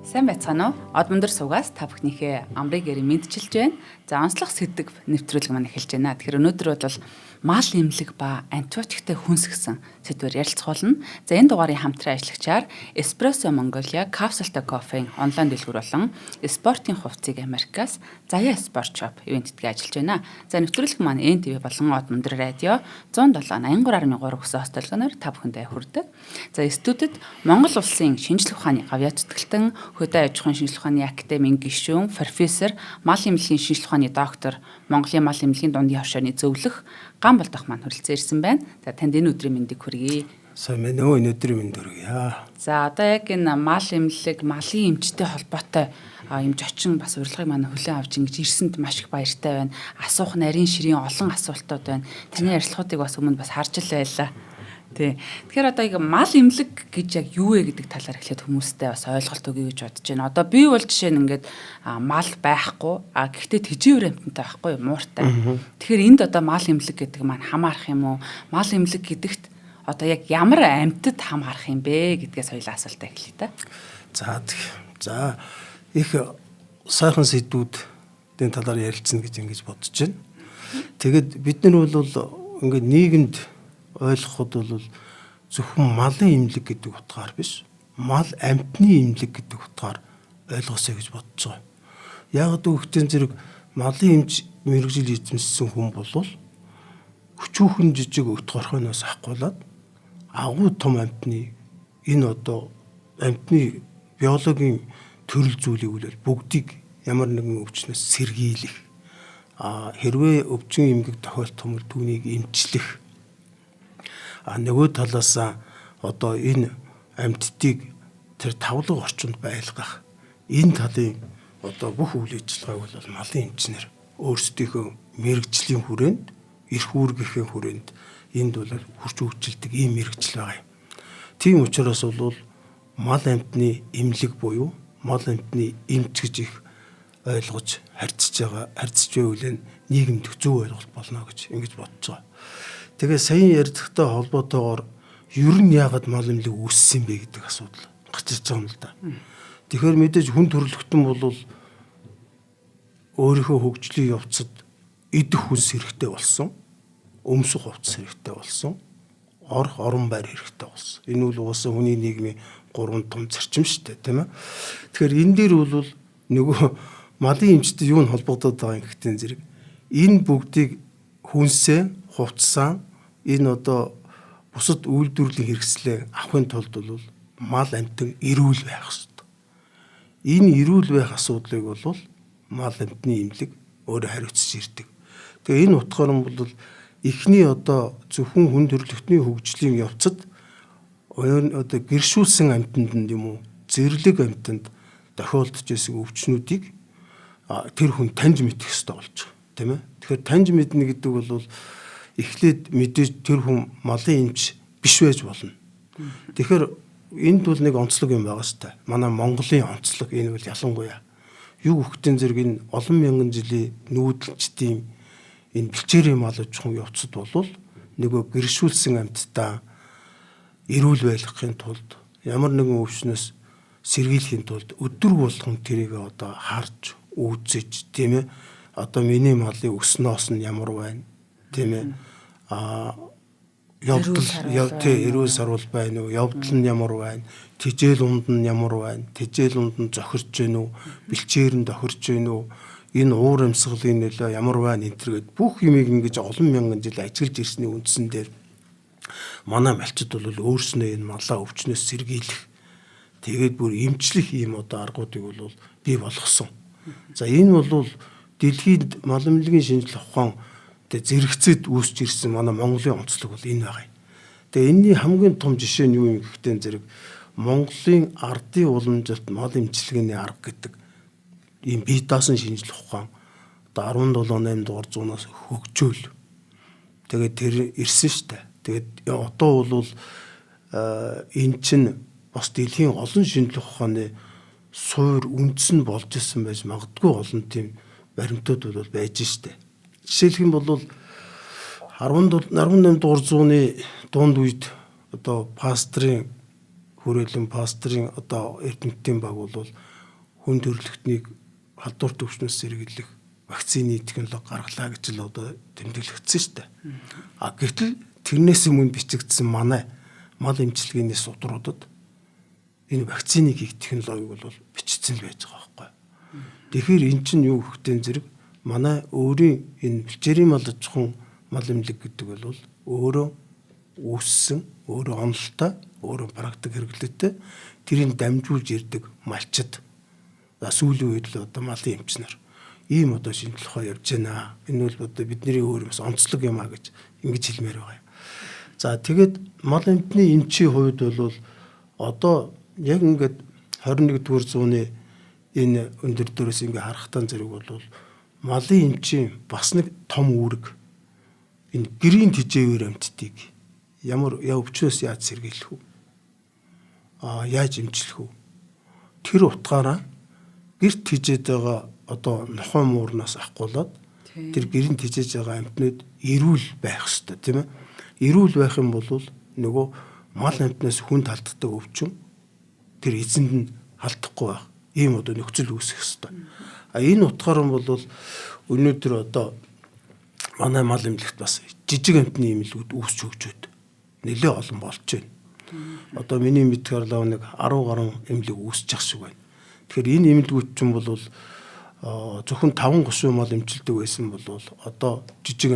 Сайн байцгаана уу? Од мөндөр суугаас та бүхнийхээ амрыг эри мэдчилж байна. За онцлог сэдв нэвтрүүлэг маань эхэлж байна. Тэгэхээр өнөөдөр бол мал эмнэлэг ба антибиотиктэй хүнс гэсэн сэдвээр ярилцах болно. За энэ дугаарыг хамтран ажиллагчаар Espresso Mongolia капсултай кофеин онлайн дэлгүүр болон спортын хувцсыг Америкаас Заяа Sport Shop ивент тэтгэж ажиллаж байна. За нэвтрүүлэг маань НТV болон Од мөндөр радио 107.83 хүссэн хостолгоноор та бүхэндээ хүрдэг. За студид Монгол улсын шинжлэх ухааны гавьяа цэцгэлтэн Хөдөө аж ахуйн шинжлэх ухааны академийн гишүүн, профессор, мал эмнэлгийн шинжлэх ухааны доктор, Монголын мал эмнэлгийн дундын хошооны зөвлөх Ган Болдох маань хүрэлцэн ирсэн байна. За танд энэ өдрийн мэндийг хүргэе. Сайн байна уу, энэ өдрийн мэнд хүргэе. За одоо яг энэ мал эмнэлэг, малын эмчтэй холбоотой эмч очин бас урилгыг маань хүлээн авч ингэж ирсэнд маш их баяртай байна. Асуух нарийн ширийн олон асуултууд байна. Таны ярилцлагуудыг бас өмнө бас харж л байлаа. Тий. Тэгэхээр одоо яг мал эмнэлэг гэж яг юу вэ гэдэг талаар эхлээд хүмүүстээ бас ойлголт өгье гэж бодож байна. Одоо би бол жишээ нь ингээд мал байхгүй гэхдээ тэжээвэр амьтантай байхгүй мууртай. Тэгэхээр энд одоо мал эмнэлэг гэдэг маань хамаарах юм уу? Мал эмнэлэг гэдэгт одоо яг ямар амьтад хамаарах юм бэ гэдгээс хоёлаа асуултаа эхлэе та. За их сайхан сэдвүүдийн талаар ярилцсан гэж ингэж бодож байна. Тэгэд бид нар бол ингээд нийгэмд ойлгоход бол зөвхөн малын эмнэлэг гэдэг утгаар биш, мал амьтны эмнэлэг гэдэг утгаар ойлгосоо гэж бодож байгаа. Яг үгтэн зэрэг малын эмч мэрэгжил эзэмшсэн хүн бол өчүүхэн жижиг өт горхоноос ахгуулаад агуу том амьтны энэ одоо амьтны биологийн төрөл зүйлийг үлээл бүгдийг ямар нэгэн өвчнөөс сэргийлэх, хэрвээ өвчин эмгэг тохиолдсон бол түүнийг эмчлэх, нөгөө талаас одоо энэ амьтдыг тэр тавлаг орчинд байлгах энэ талын одоо бүх үйл ажиллагааг бол малын эмчнэр өөрсдийнхөө мэрэгжлийн хүрээнд, эрх үүргийнхээ хүрээнд энд бол хүрч өгчилдэг ийм мэрэгжил байгаа юм. Тийм учраас бол мал амьтны эмнэлэг буюу мал амьтны эмч гэж их ойлгож харьцаж байвал нийгэмд зөв ойлголт болно гэж ингэж бодож байгаа. Тэгээ саяхан ярьдагтай холбоотойгоор ер нь яагаад мал эмнэлэг үүссэн бэ гэдэг асуудал гарч ирж байгаа юм л да. Тэгэхээр мэдээж хүн төрөлхтөн бол өөрийнхөө хөгжлийн явцад идэх хүнс хэрэгтэй болсон, өмсөх хувцас хэрэгтэй болсон, орон байр хэрэгтэй болсон. Энэ бол уусаа хүний нийгмийн гурван том зарчим шүү дээ, тийм ээ. Тэгэхээр энэ дээр бол нөгөө малын эмчтэй юу нь холбогдоод байгаа юм гэхдээ зэрэг энэ бүгдийг хүнсээ, хувцсаа энэ одоо бусад үйлдвэрлэлийн хэрэгслээ авахын тулд бол мал амьтан эрүүл байх хэрэгтэй. Энэ эрүүл байх асуудлыг бол мал амьтны эмнэлэг өөрөө хариуцж ирдэг. Тэгээ энэ утгаар нь бол эхний одоо зөвхөн хүн төрөлхтний хөгжлийн явцад одоо гэршүүлсэн амьтанд юм уу зэрлэг амьтанд тохиолдож байсан өвчнүүдийг тэр хүн таньж мэдэх ёстой болж байгаа, тийм ээ. Тэгэхээр таньж мэднэ гэдэг бол эхлээд мэдээж тэр хүн малын эмч биш байж болно. Тэгэхээр энд бол нэг онцлог юм байгаа шүү дээ. Манай Монголын онцлог энэ бол ялангуяа юу хөхтэн зэрэг энэ олон мянган жилийн нүүдэлчдийн энэ бэлчээрийн мал аж ахуйн явцад бол нөгөө гэршүүлсэн амьтдаа эрүүл байлгахын тулд ямар нэгэн өвчнөөс сэргийлэхийн тулд өдөр болгон тэрийг одоо харж үзэж, тийм ээ. Одоо миний малын өснөөс нь ямар байна, тийм ээ. Эрүүл сарвал байна уу? Явдал нь ямар байна? Тэжээл унд нь ямар байна? Тэжээл унд нь зохирч байна уу? Бэлчээр нь тохирч байна уу? Энэ уур амьсгалын нөлөө ямар байна? Энтергээд бүх юмыг ингэж олон мянган жил ажиглаж ирсний үндсэн дээр манай малчид бол өөрснөө энэ малаа өвчнөөс сэргийлэх, тэгээд бүр эмчлэх ийм одоо аргуудыг бол бий болгосон. За энэ бол дэлхийд мал эмнэлгийн шинжлэх ухаан зэрэгцэд үүсч ирсэн манай Монголын онцлог бол энэ байгаа юм. Тэгээ энэний хамгийн том жишээ нь юу юм гэхтээ зэрэг Монголын ардын уламжилт мал эмчилгээний арга гэдэг ийм бие даасан шинжлэх ухаан одоо 17-8 дугаар зуунаас хөгжөөл. Тэгээд тэр ирсэн штэ. Тэгээд одоо бол энэ чинь бас дэлхийн олон шинжлэх ухааны суур үндэс нь болж исэн байж магадгүй олон тийм баримтууд бол байж штэ. Жишээлх юм бол 18 дугаар зууны дунд үед одоо пастрын одоо эрдэмтдийн баг бол хүн төрөлхтнийг халдвар төвчнөөс сэргийлэх вакцины технологи гаргалаа гэж л одоо тэмдэглэгдсэн шүү дээ. Гэтэл тэрнээс өмнө бичигдсэн манай мал эмчилгээний судруудад энэ вакцины хийх технологиг бол бичсэн л байж байгаа байхгүй. Тэгэхээр эн чинь юу хөхтэн зэрэг манай өөрийн энэ бэлчээрийн мал аж ахуйн мал эмнэлэг гэдэг бол өөрөө үүссэн, өөрөө онолтой, өөрөө практик хэрэглээтэй тэрийг дамжуулж ирдэг малчид. Сүүлийн үед л одоо малын эмчнэр ийм одоо шинжлэх ухаан явж байна. Энэ бол одоо бидний өөр бас онцлог юм а гэж ингэж хэлмээр байгаа юм. За тэгээд мал эмчний эмчийн хувьд бол одоо яг ингээд 21-р зууны энэ өндөр дөрөөс ингээ харахтаа зэрэг бол малын эмчийн бас нэг том үүрэг энэ гэрийн тэжээвэр амьтдыг ямар өвчнөөс яаж сэргийлэх вэ? Яаж эмчлэх вэ? Тэр утгаараа гэрт тэжээд байгаа одоо нохой муурнаас ахгуулаад тэр гэрийн тэжээж байгаа амьтнууд эрүүл байх ёстой тийм ээ. Эрүүл байх юм бол нөгөө мал амьтнаас хүн талддаг өвчин тэр эзэнд нь халдахгүй байх. Ийм одоо нөхцөл үүсэх ёстой. Энэ утгаар нь бол өнөөдөр одоо манай мал эмнэлэгт бас жижиг амьтны эмнэлгүүд үүсч хөгжөөд нэлээ олон болж байна. Одоо миний мэдгээр л нэг 10 гаруй эмнэлэг үүсчих шиг байна. Тэгэхээр энэ эмнэлгүүд чинь бол зөвхөн 5-30 мал эмчилдэг байсан бол одоо жижиг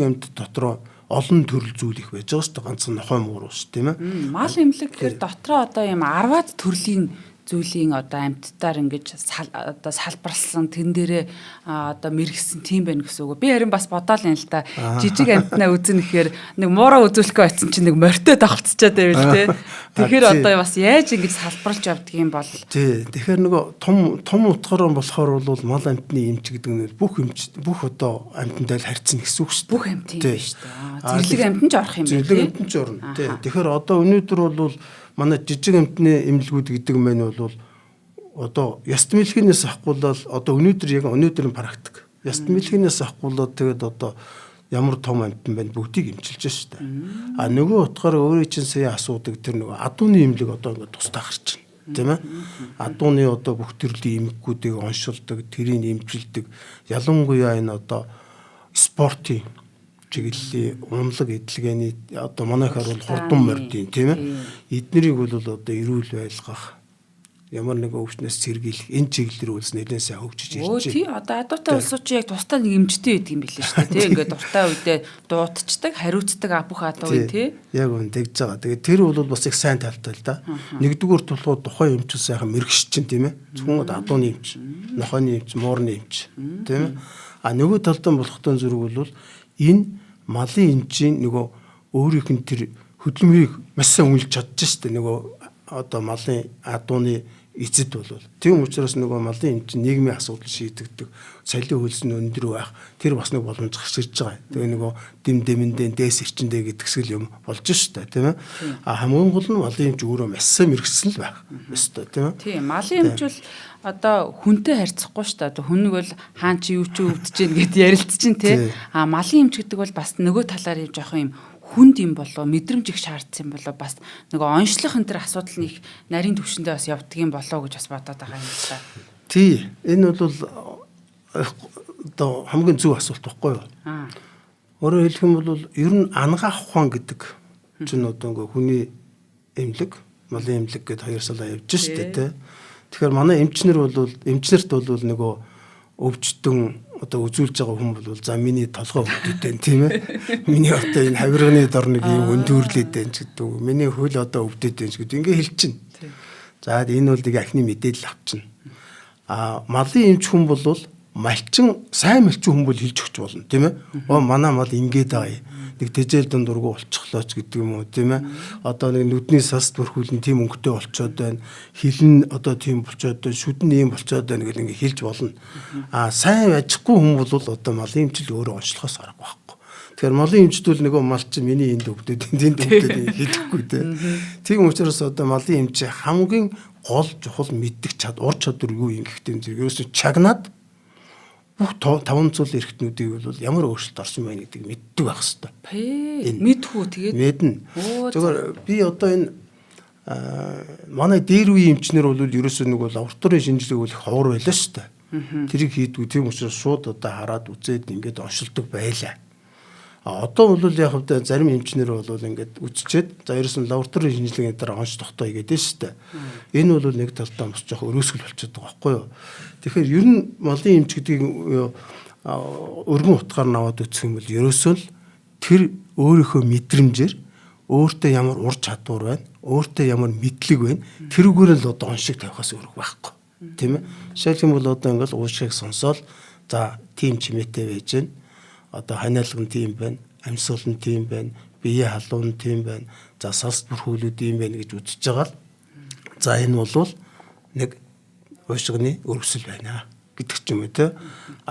амьтд дотроо олон төрөл зүйл их байж байгаа шүү дээ. Ганцхан нохой муур ус тийм ээ. Мал эмнэлэг гэхээр дотроо одоо юм 10-аад төрлийн зүйлийн одоо амьтдаар ингэж одоо салбарлсан тэн дээрээ одоо мэрэгсэн тийм байх гэсэн үг. Би харин бас бодоол юм л да. Жижиг амьтнаа үзэн гэхээр нэг муураа үзүүлэхгүй байсан чинь нэг морьтой давхцчихад байвал тий. Тэгэхээр одоо бас яаж ингэж салбарлаж явдгийг бол тий. Тэгэхээр нөгөө том утгаараа болохоор бол мал амьтны эмч гэдэг нь бүх одоо амьтантай л харьцна гэсэн үг шүү дээ. Бүх амьт юм байна шүү дээ. Зэрлэг амьтан ч орох юм байна. Зэрлэг амьтан ч орно. Тий. Тэгэхээр одоо өнөөдөр бол манай жижиг амьтны эмнэлгүүд гэдэг мань бол одоо яст мэлхийнээс ахгуулаад одоо өнөөдрийн практик. Яст мэлхийнээс ахгуулаад тэгээд одоо ямар том амьтан байна бүгдийг эмчилж шүү дээ. Нөгөө утгаараа өөрөө чинь сая асуудаг тэр нөгөө адууны эмнэлэг одоо ингээд тусдаа гарч байна. Тийм ээ. Адууны одоо бүх төрлийн эмгэгүүдийг оншилдог, тэрийг эмчилдэг. Ялангуяа энэ одоо спортын чиглэлийн унлаг эдлгээний одоо манайхаар бол хурдан мордын тийм ээ. Эднэрийг бол одоо эрүүл байлгах ямар нэгэн өвчнөөс сэргийлэх энэ чиглэлээр үлс нэлээд сайн хөгжиж ирж байна. Тий одоо адуутай улсууд яг тусдаа нэг эмчтэй байдаг юм билээ шүү дээ тий. Ингээд дуртай үедээ дуутцдаг, хариуцдаг бүх адуу үе тий. Яг үн тэгж байгаа. Тэгээд тэр бол бас их сайн талтай л да. Нэгдүгээр тулгууд тухайн эмч сайхан мэрэгч чинь тийм ээ. Зөвхөн адууны эмч, нохойны эмч, муурны эмч тийм ээ. Нөгөө талдаа болохтой зүрэг бол энэ малын эмчийн нөгөө өөрийнх нь тэр хөдөлмөрийг маш сайн үнэлж чадж штэ нөгөө одоо малын адууны эзэд бол тийм учраас нөгөө малын эмч нийгмийн асуудал шийдэгдэг соёлын хөлс нь өндөр байх тэр бас нэг боломж гарч ирж байгаа. Тэгээ нөгөө дэмэндээ дээс ирчэндээ гэдгсэл юм болж штэ тийм ээ. Хамгийн гол нь малын эмч өөрөө маш сайн мэрэгсэн л байх ёстой тийм ээ. Тийм малын эмч бол одоо хүнтэй харьцахгүй шүү дээ. Одоо хүн нэг бол хаан чи юу ч өвдөж гин гэд ярилцж чинь те. Малын эмч гэдэг бол бас нөгөө талаар юм жоох юм хүнд юм болоо мэдрэмж их шаардсан болоо бас нөгөө онцлох энэ төр асуудал нэг нарийн төвшөндөө бас явдаг юм болоо гэж бас бодоод байгаа юм л та. Тий. Энэ бол одоо хамгийн зөв асуулт байхгүй юу? Өөрөөр хэлэх юм бол ер нь ангаах ухаан гэдэг чинь одоо ингээ хүний эмнэлэг, малын эмнэлэг гэд хоёр салаа явж штэ те. Тэгэхээр манай эмчнэрт бол нөгөө өвчтөн одоо үзүүлж байгаа хүн бол за миний толгой өвдөд тийм ээ. Миний одоо энэ хавирганы дор нэг юм өндөөрлээд байна ч гэдэг. Миний хөл одоо өвдөд байна ч гэдэг. Ингээ хэлчихнэ. За энэ бол нэг ахны мэдээлэл авчихна. Малын эмч хүн бол малчин сайн малчин хүн бол хэлж өгч болно тийм ээ. Манай мал ингээд байгаа юм. Нэг тэжээл дундургу болчихлооч гэдэг юм уу тийм ээ. Одоо нэг нүдний сас бүрхүүлэн тийм өнгөтэй болцоод байна. Хилэн одоо тийм болцоод байна. Шүдэн ийм болцоод байна гэл ингээ хэлж болно. Сайн ажихгүй хүн бол одоо малын эмчил өөрөө онцлохоос арга байхгүй. Тэгэхээр малын эмчдүүл нөгөө мал чинь миний энд өвдөд энд өвдөд хэлэхгүй тийм. Тийм учраас одоо малын эмч хамгийн гол чухал мэддэг ур чадвар юу юм гэхдээ зэрэг ерөөсөө чагнаад бүх 500 эрхтнүүдийг бол ямар өөрчлөлт орсон байна гэдгийг мэддэг байх хэрэгтэй. Мэдхүү тэгээд мэднэ. Зөвхөн би одоо энэ манай дээр үеийн эмчнэр бол ерөөсөө нөгөө лабораторийн шинжилгээг бол их ховор байлаа шүү дээ. Тэрийг хийдгүү тийм учраас шууд одоо хараад үзээд ингээд оншилдог байлаа. Одоо бол яг хэвдээ зарим эмчнэр бол ингээд үзчихэд за ерөөсөн лабораторийн шинжилгээний дараа онш тогтоо игээд шүү дээ. Энэ бол нэг талдаа бас жоох өрөөсгөл болчиход байгаа байхгүй юу. Тэгэхээр ер нь малын эмч гэдгийг өргөн утгаар наваад үзэх юм бол ерөөсөө л тэр өөрийнхөө мэдрэмжээр өөртөө ямар ур чадвар байна, өөртөө ямар мэдлэг байна, тэрүүгээр л одоо оншиг тавихаас өрөх байхгүй. Тийм ээ. Жишээлх юм бол одоо ингээд уушгийг сонсоол за тийм чимээтэй байж гэн. Одоо ханиалган тийм байна, амьсгал нь тийм байна, биеэ халуун нь тийм байна. За салс бүрхүүлүүд ийм байна гэж үзэж байгаа л. За энэ бол нэг уушгины өрөвсөл байна гэдэг ч юм уу те.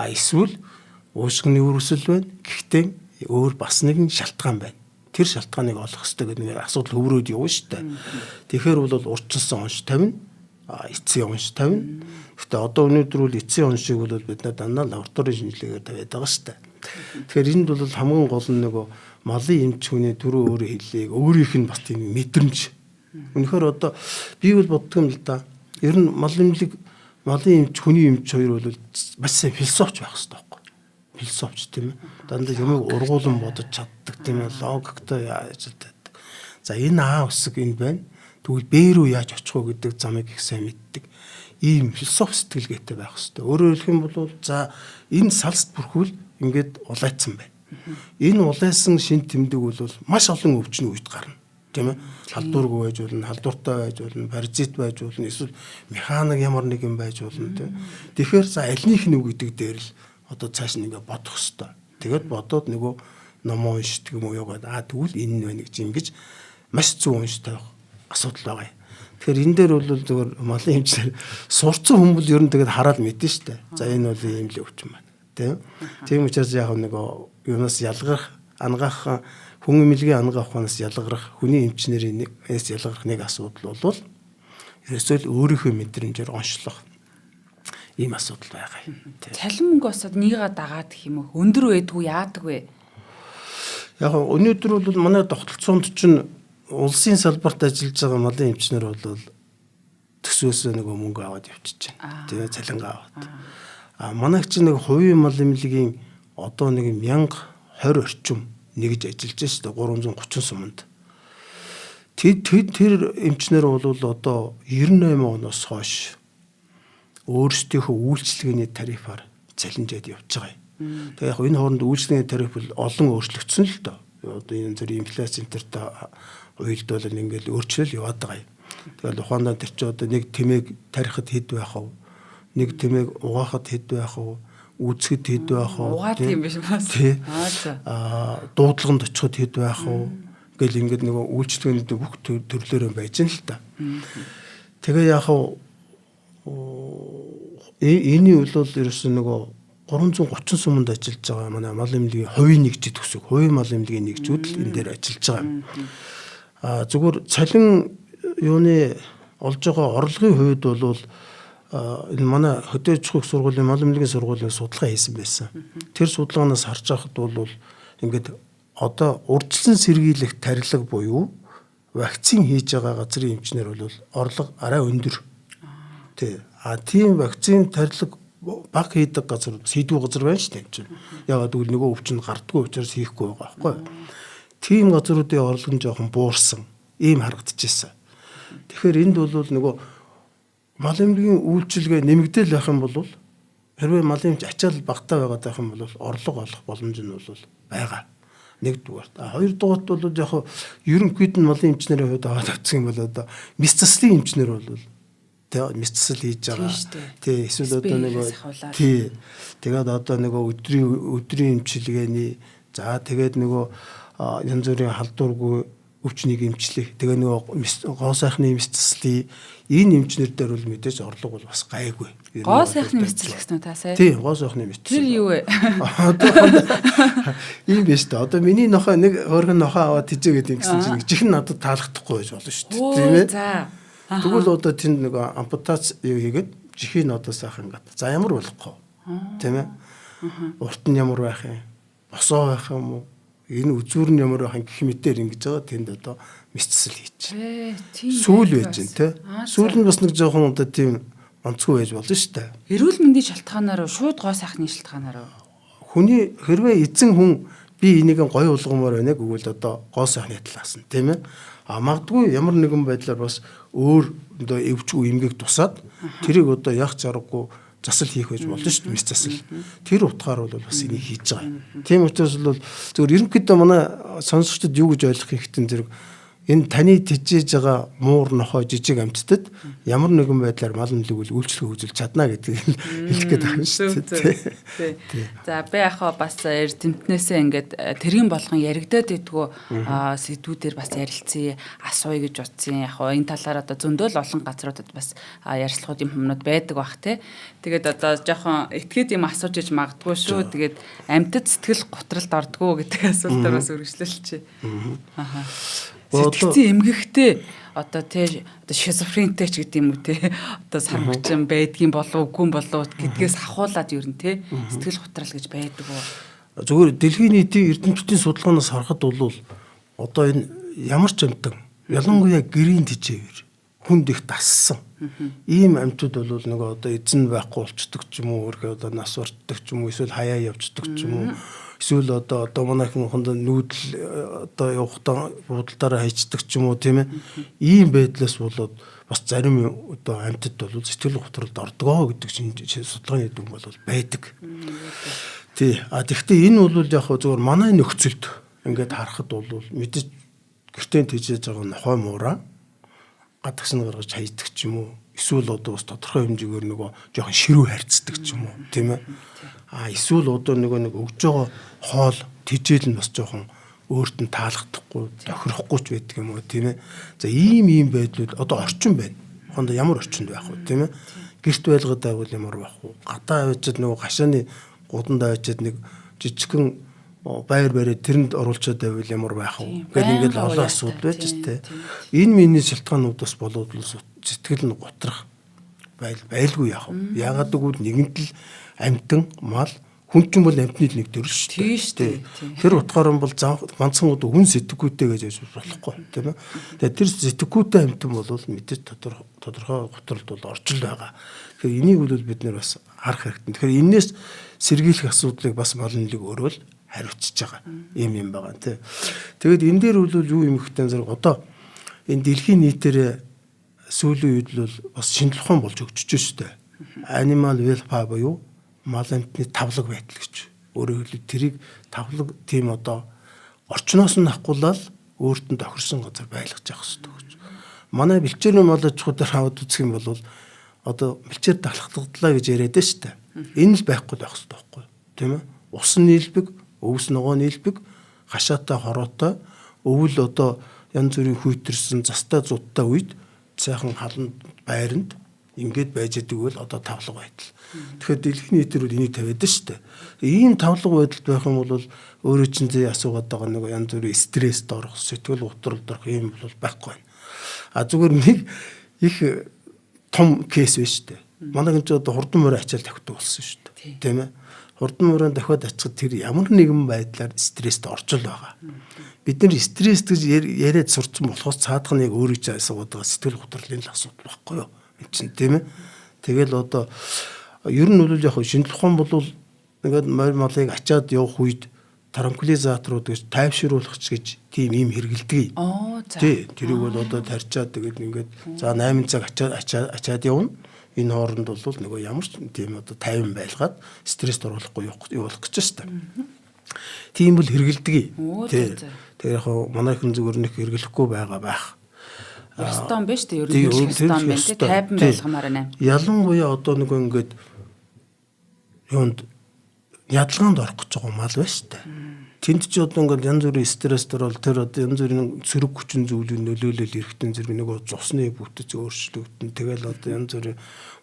Эсвэл уушгины өрөвсөл байна. Гэхдээ өөр бас нэгэн шалтгаан байна. Тэр шалтгааныг олох хэрэгтэй гэдэг нэг асуудал хөврөөд явна шүү дээ. Тэгэхээр бол урчилсан онш тавина, эцсийн онш тавина. Гэхдээ одоо өнөөдөр бол эцсийн оншийг бол бид дандаа лабораторийн шинжилгээгээр тавиад байгаа шүү дээ. Тэгэхээр энд бол хамгийн гол нь нөгөө малын эмч хүний түрүү өөрөө хэллээ. Өөрийнх нь бас тийм мэдрэмж. Үнэхээр одоо би бол боддог юм л да. Ер нь малын эмч хүний эмч хоёр бол маш сайн философч байх хэрэгтэй байхгүй. Философч тийм ээ. Дандаа юмыг ургуулan бодож чаддаг тийм ээ. Логиктой яаж чаддаг. За энэ А үсэг энэ байна. Тэгвэл Б рүү яаж очих вэ гэдэг замыг их сайн мэддэг. Ийм философи сэтгэлгээтэй байх хэрэгтэй. Өөрөөр хэлэх юм бол за энэ салст бүрхүүл ингээд улайцсан байна. Энэ улайсан шин тэмдэг бол маш олон өвчин үед гарна. Тийм ээ. Халдваргүй байж болно, халдвартай байж болно, паразит байж болно, эсвэл механик ямар нэг юм байж болно тийм. Тэгэхээр за альнийх нь үг гэдэг дээр л одоо цааш нь ингээд бодох хэрэгтэй. Тэгээд бодоод нөгөө номоо уншдаг юм уу яагаад тэгвэл энэ нь байна гэж ингэж маш зөв унштай байх асуудал байгаа юм. Тэгэхээр энэ дээр бол зөвхөн малын эмчээр сурцсан хүмүүс ер нь тэгээд хараад мэдэн штэ. За энэ бол ийм л өвчин байна. Тийм учраас яг нөгөө юунаас ялгарх, ангаах хүн эмнэлгийн ангаах ухаанаас ялгарх, хүний эмчнэрээс ялгарх нэг асуудал бол ерөөсөө л өөрийнхөө мэдрэмжээр онцлох ийм асуудал байгаа юм. Цалин мөнгө осод нийгаа дагаад гэх юм уу? Өндөр байдгүй яадаг вэ? Яг өнөөдөр бол манай тогтолцоонд чинь улсын салбарт ажиллаж байгаа малын эмчнэр бол төсөөсөө нөгөө мөнгө аваад явчихж байна. Тэгээ цалингаа аваад. Манайх чинь нэг хувийн мал эмнэлгийн одоо нэг 1020 орчим нэгж ажиллаж байна шүү дээ 330 суманд. Тэр эмчнэр бол одоо 98 оноос хойш өөрсдийнхөө үйлчлэгээний тарифаар цалинжаад явж байгаа юм. Тэгээ яг энэ хооронд үйлчлэгээний тариф бол олон өөрчлөгдсөн л доо. Одоо энэ зэрэг инфляц энтертэй уйлдвал ингээл өөрчлөл яваад байгаа юм. Тэгэл ухаандаа тэр чинь одоо нэг тэмээг тарихад хэд байх вэ? Нэг тэмээг угаахад хэд байх вэ? Үзэхэд хэд байх вэ? Угаад юм биш бас. Дуудлаганд очиход хэд байх вэ? Гэл ингээд нөгөө үйлчлэгээний бүх төрлөөр байж нь л та. Тэгээ яг эний бол ерөөсөн нөгөө 330 суманд ажиллаж байгаа манай мал эмнэлгийн хувийн нэгжид төсөв. Хувийн мал эмнэлгийн нэгжүүд л энэ дээр ажиллаж байгаа. Зүгээр цалин юуны олж байгаа орлогын хувьд бол энэ манай хөдөө аж ахуйн сургуулийн мал эмнэлгийн сургуулийн судалгаа хийсэн байсан. Тэр судалгаанаас харж байхад бол ингээд одоо урьдчилан сэргийлэх тарилга буюу вакцин хийж байгаа газрын эмчнэр бол орлого арай өндөр. Тийм вакцин тарилга баг хийдэг газар сэдвүү газар байна шүү дээ. Ягаад гэвэл нөгөө өвчин гардггүй учраас хийхгүй байгаа байхгүй. Тийм газруудын орлого нь жоохон буурсан. Ийм харагдчихсан. Тэгэхээр энд бол нөгөө мал эмнэлгийн үйлчилгээ нэмэгдэл байх юм бол хэрвээ мал эмч ачаал багтаа байгаад байх юм бол орлого олох боломж нь бол байгаа. Нэгдүгээр. Хоёрдугаарт бол яг ерөнхийд нь малын эмчнэрийн хувьд аваад авчих юм бол одоо мэс заслын эмчнэр бол мэс засал хийж байгаа. Тий, эсвэл одоо нөгөө тий. Тэгээд одоо нөгөө өдрийн эмчилгээний за тэгээд нөгөө янз бүрийн халдваргүй өвчнийг эмчлэх. Тэгээ нөгөө гоо сайхны мэс заслын энэ эмчнэр дээр бол мэдээж орлого бол бас гайгүй. Гоо сайхны мэс засал гэсэн үү та сая? Тий, гоо сайхны мэс засал. Тэр юу вэ? Ийм биш үү? Одоо миний нохоо нэг өөргөн нохоо аваад тийжээ гэдэг гэсэн чинь жихэн надад таалагдахгүй байж болно шүү дээ. Тийм ээ. За. Тэгвэл одоо тэнд нэг ампутац юу хийгээд жихийн одоо сайхан гад. За ямар болохгүй. Тийм ээ. Урт нь ямар байх юм? Босоо байх юм уу? Энэ үзүүр нь ямар хан гэх мэтээр ингэж байгаа тэнд одоо мэдсэл хийж байна. Тийм. Сүүл байж гэн те. Сүүл нь бас нэг жоохон одоо тийм онцгой байж болно шүү дээ. Эрүүл мэндийн шалтгаанаар шууд гоо сайхны шалтгаанаар Хүний хэрвээ эзэн хүн би энийг гоё болгомоор байна гэвэл одоо гоо сайхны талаас нь тийм ээ. Магадгүй ямар нэгэн байдлаар бас өөр одоо эвчгүй эмгэг тусаад тэрийг одоо яг чаргагүй засал хийх байж болно шүү дээ. Мис засал. Тэр утгаар бол бас энийг хийж байгаа. Тийм учраас бол зөвхөн ерөнхийдөө манай сонсогчдод юу гэж ойлгох хэрэгтэй зэрэг энэ таны тэжээж байгаа муур нохой жижиг амьтдад ямар нэгэн байдлаар мал нөлөөлөл үйлчлэг үзүүлж чадна гэдгийг хэлэх гээд байна шүү дээ. За би яхаа бас эрдэмтнээсээ ингээд тэргийн болгон яригадаад идэггүй сэдвүүдээр бас ярилцъя, асууя гэж утсан. Яхаа энэ талаар одоо зөндөл олон газруудад бас ярилцлагууд юм хүмүүс байдаг бах те. Тэгээд одоо жоохон этгээд юм асууж иж магадгүй шүү. Тэгээд амьтад сэтгэл готролд ордгоо гэдэг асуултаар бас үргэлжлүүлчихье. Аха. Сэтгцэн эмгэгтэй одоо тий одоо шизофрентэй ч гэдэг юм уу тий одоо сармагчин байдгийн болов үгүй болов гэдгээс ахуулаад юу н тий сэтгэл готрал гэж байдаг уу. Зүгээр дэлхийн нийтийн эрдэмтдийн судалгаанаас харахад бол одоо энэ ямар ч амьтан ялангуяа гэрийн тэжээвэр хүнд их дассан ийм амьтууд бол нөгөө одоо эзэн байхгүй болчдөг ч юм уу өөрхөө одоо нас уртдаг ч юм уу эсвэл хаяа явждаг ч юм уу эсвэл одоо манайхан хонд нүүдэл одоо явахдаа буудалдаараа хайчдаг ч юм уу тийм ээ ийм байдлаас болоод бас зарим одоо амьтад бол сэтгэл готролд ордгоо гэдэг чинь судалгааны дүн бол байдаг. Тий. Тэгэхдээ энэ бол яг зөвхөн манай нөхцөлд ингээд харахад бол мэдээж гэртээ тэжээж байгаа нохой муураа гадагш нь гаргаж хайдаг ч юм уу эсвэл одоо бас тодорхой хэмжээгээр нөгөө жоохон ширүү харьцдаг ч юм уу тийм ээ. Эсвэл одоо нэг өгж байгаа хоол тэжээл нь бас жоохон өөрт нь таалагдахгүй тохирохгүй ч байдаг юм уу тийм ээ. За ийм байдлууд одоо орчин байна. Хонд ямар орчинд байх вэ тийм ээ. Гэрт байлгаад байвал ямар байх вэ? Гадаа авчиад нөгөө гашааны гуданд авчиад нэг жижигхэн байр бариад тэрэнд оруулчаад байвал ямар байх вэ? Гэтэл ингээд олон асуудал байж тээ. Энэ миний шалтгаанууд бас болоод сэтгэл нь готрах байлгүй яах вэ? Яагаад гэвэл нэгэнт л амьтан мал хүн ч юм бол амьтны нэг төрөл шүү дээ. Тэр утгаар нь бол ганцхан хүн сэтгэхүйтэй гэж болохгүй тийм ээ. Тэгэхээр тэр сэтгэхүйтэй амьтан бол мэдээж тодорхой готролд бол орчил байгаа. Тэгэхээр энийг бол бид нэр бас харах хэрэгтэй. Тэгэхээр энээс сэргийлэх асуудлыг бас мал нөлөөг өөрөө л хариуцж байгаа юм байгаа тийм. Тэгэд энэ дээр бол юу юм ихтэй зэрэг одоо энэ дэлхийн нийтээр сүүлийн үед бол бас шинжлэх ухаан болж өгчөж шүү дээ. Animal welfare буюу мал амьтны тавлаг байдал гэж. Өөрөөр хэлбэл тэрийг тавлаг тийм одоо орчноос нь ахгуулаад өөрт нь тохирсон газар байлгаж явах хэрэгтэй гэж. Манай бэлчээрний мал аж ахуйд аваад үзэх юм бол одоо бэлчээр далхагдлаа гэж яриад байна шүү дээ. Энэ л байхгүй байх хэрэгтэй байхгүй тийм ээ. Ус нийлбэг, өвс ногоо нийлбэг, хашаатай хороотой, өвөл одоо янз бүрийн хүйтэрсэн застай зудтай үед сайхан халан байранд ингээд байж идэг бол одоо тавлаг байдал. Тэгэхээр дэлхийн нийтээр бол энийг тавиад шүү дээ. Ийм тавлаг байдалд байх юм бол өөрөө чинь зээ асуугаад байгаа нэг янз бүрийн стресст орох, сэтгэл готролд орох юм бол байхгүй байна. Зүгээр нэг их том кейс байна шүү дээ. Манай гэнч одоо хурдан морь ачаал тавьдаг болсон шүү дээ. Тийм ээ. Хурдан морь давхад ачаад тэр ямар нэгэн байдлаар стресст орж л байгаа. Бид нэр стресс гэж яриад сурцсан болохоос цаадах нь яг өөрөө ч асуугаад байгаа сэтгэл готрлын л асуудал байхгүй юу? Энд чинь тийм ээ. Тэгэл одоо ер нь бол яг шинжлэх ухаан бол ингээд морь малыг ачаад явах үед транквилизаторууд гэж тайвшруулах гэж тийм юм хэрэгэлдэг. Тий, тэрийг бол одоо тарьчаад тэгээд ингээд за 8 цаг ачаад явна. Энэ хооронд бол нөгөө ямар ч тийм одоо тайван байлгаад стресст оруулахгүй явуулах гэж байна. Тийм бол хэрэгэлдэг. Тий. Тэгээ яг манайхан зүгээр нэг хэрэглэхгүй байгаа байх. Ястон биш үү? Ер нь ястон байна тий тайван байлгамаар байна. Ялангуяа одоо нөгөө ингээд юунд ядлагаанд орох гэж байгаа мал байна шүү дээ. Тэнд ч одоо ингээд янз бүрийн стрессээр бол тэр одоо янз бүрийн сөрөг хүчин зүйлийн нөлөөлөл эрэхтэн зэрэг нөгөө цусны бүтэц өөрчлөгдөн тэгэл одоо янз бүрийн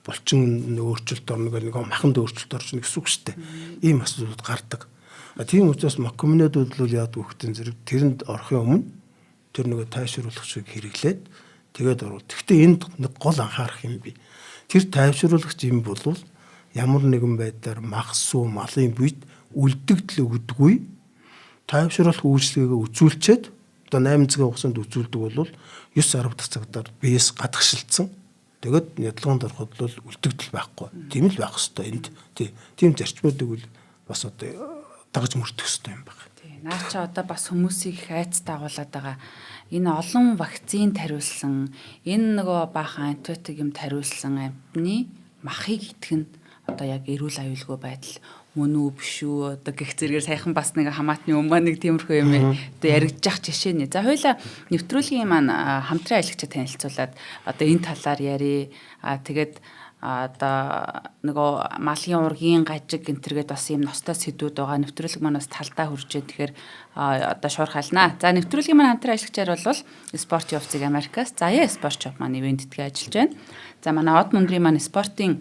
булчин өөрчлөлт орно гэх нэг маханд өөрчлөлт орж ирнэ гэсэн үг шүү дээ. Ийм асуудлууд гардаг. Тийм учраас маккомнод бол яад хүүхдийн зэрэг тэрэнд орохын өмнө тэр нөгөө тайвшруулагчийг хэрэглээд тэгээд оруул. Гэхдээ энд нэг гол анхаарах юм би. Тэр тайвшруулагч юм бол ямар нэгэн байдлаар мах суу малын бийд үлдэгдэл өгдөггүй. тайвшруулах үйлчлэгээ үзүүлчихэд одоо 8 цагийн хугацаанд үзүүлдэг бол 9-10 дахь цагтаар биеэс гадагшилдсан. Тэгээд ядлаганд ороход бол үлдэгдэл байхгүй. Тийм л байх хэвээр энд тийм зарчмуудыг бол бас одоо дагаж мөрдөх хэвээр юм байна. Наача одоо бас хүмүүсийг айц дагуулад байгаа. Энэ олон вакцин тариулсан, энэ нөгөө баахан антибиотик юм тариулсан амтны махыг итгэн одоо яг эрүүл аюулгүй байдал мөн үү биш үү одоо гих зэрэгээр саяхан бас нэг хамаатны өмнө нэг тиймэрхүү юм одоо яригдчих жишээ нэ. За хоёлаа нэвтрүүлгийн маань хамтран аялагчид танилцуулаад одоо энэ талаар ярий. Тэгээд одоо нөгөө малын ургийн гажиг гэнтергээд бас юм ностой сэдвүүд байгаа. Нэвтрүүлэг маань бас талдаа хүрчээ. Тэгэхээр одоо шуурхалнаа. За нэвтрүүлгийн маань хамтран аялагчаар бол спорт явцыг Америкаас Заяа спорт шоп маань ивэнтдгээ ажиллаж байна. За манай Од мөнгөрийн маань спортын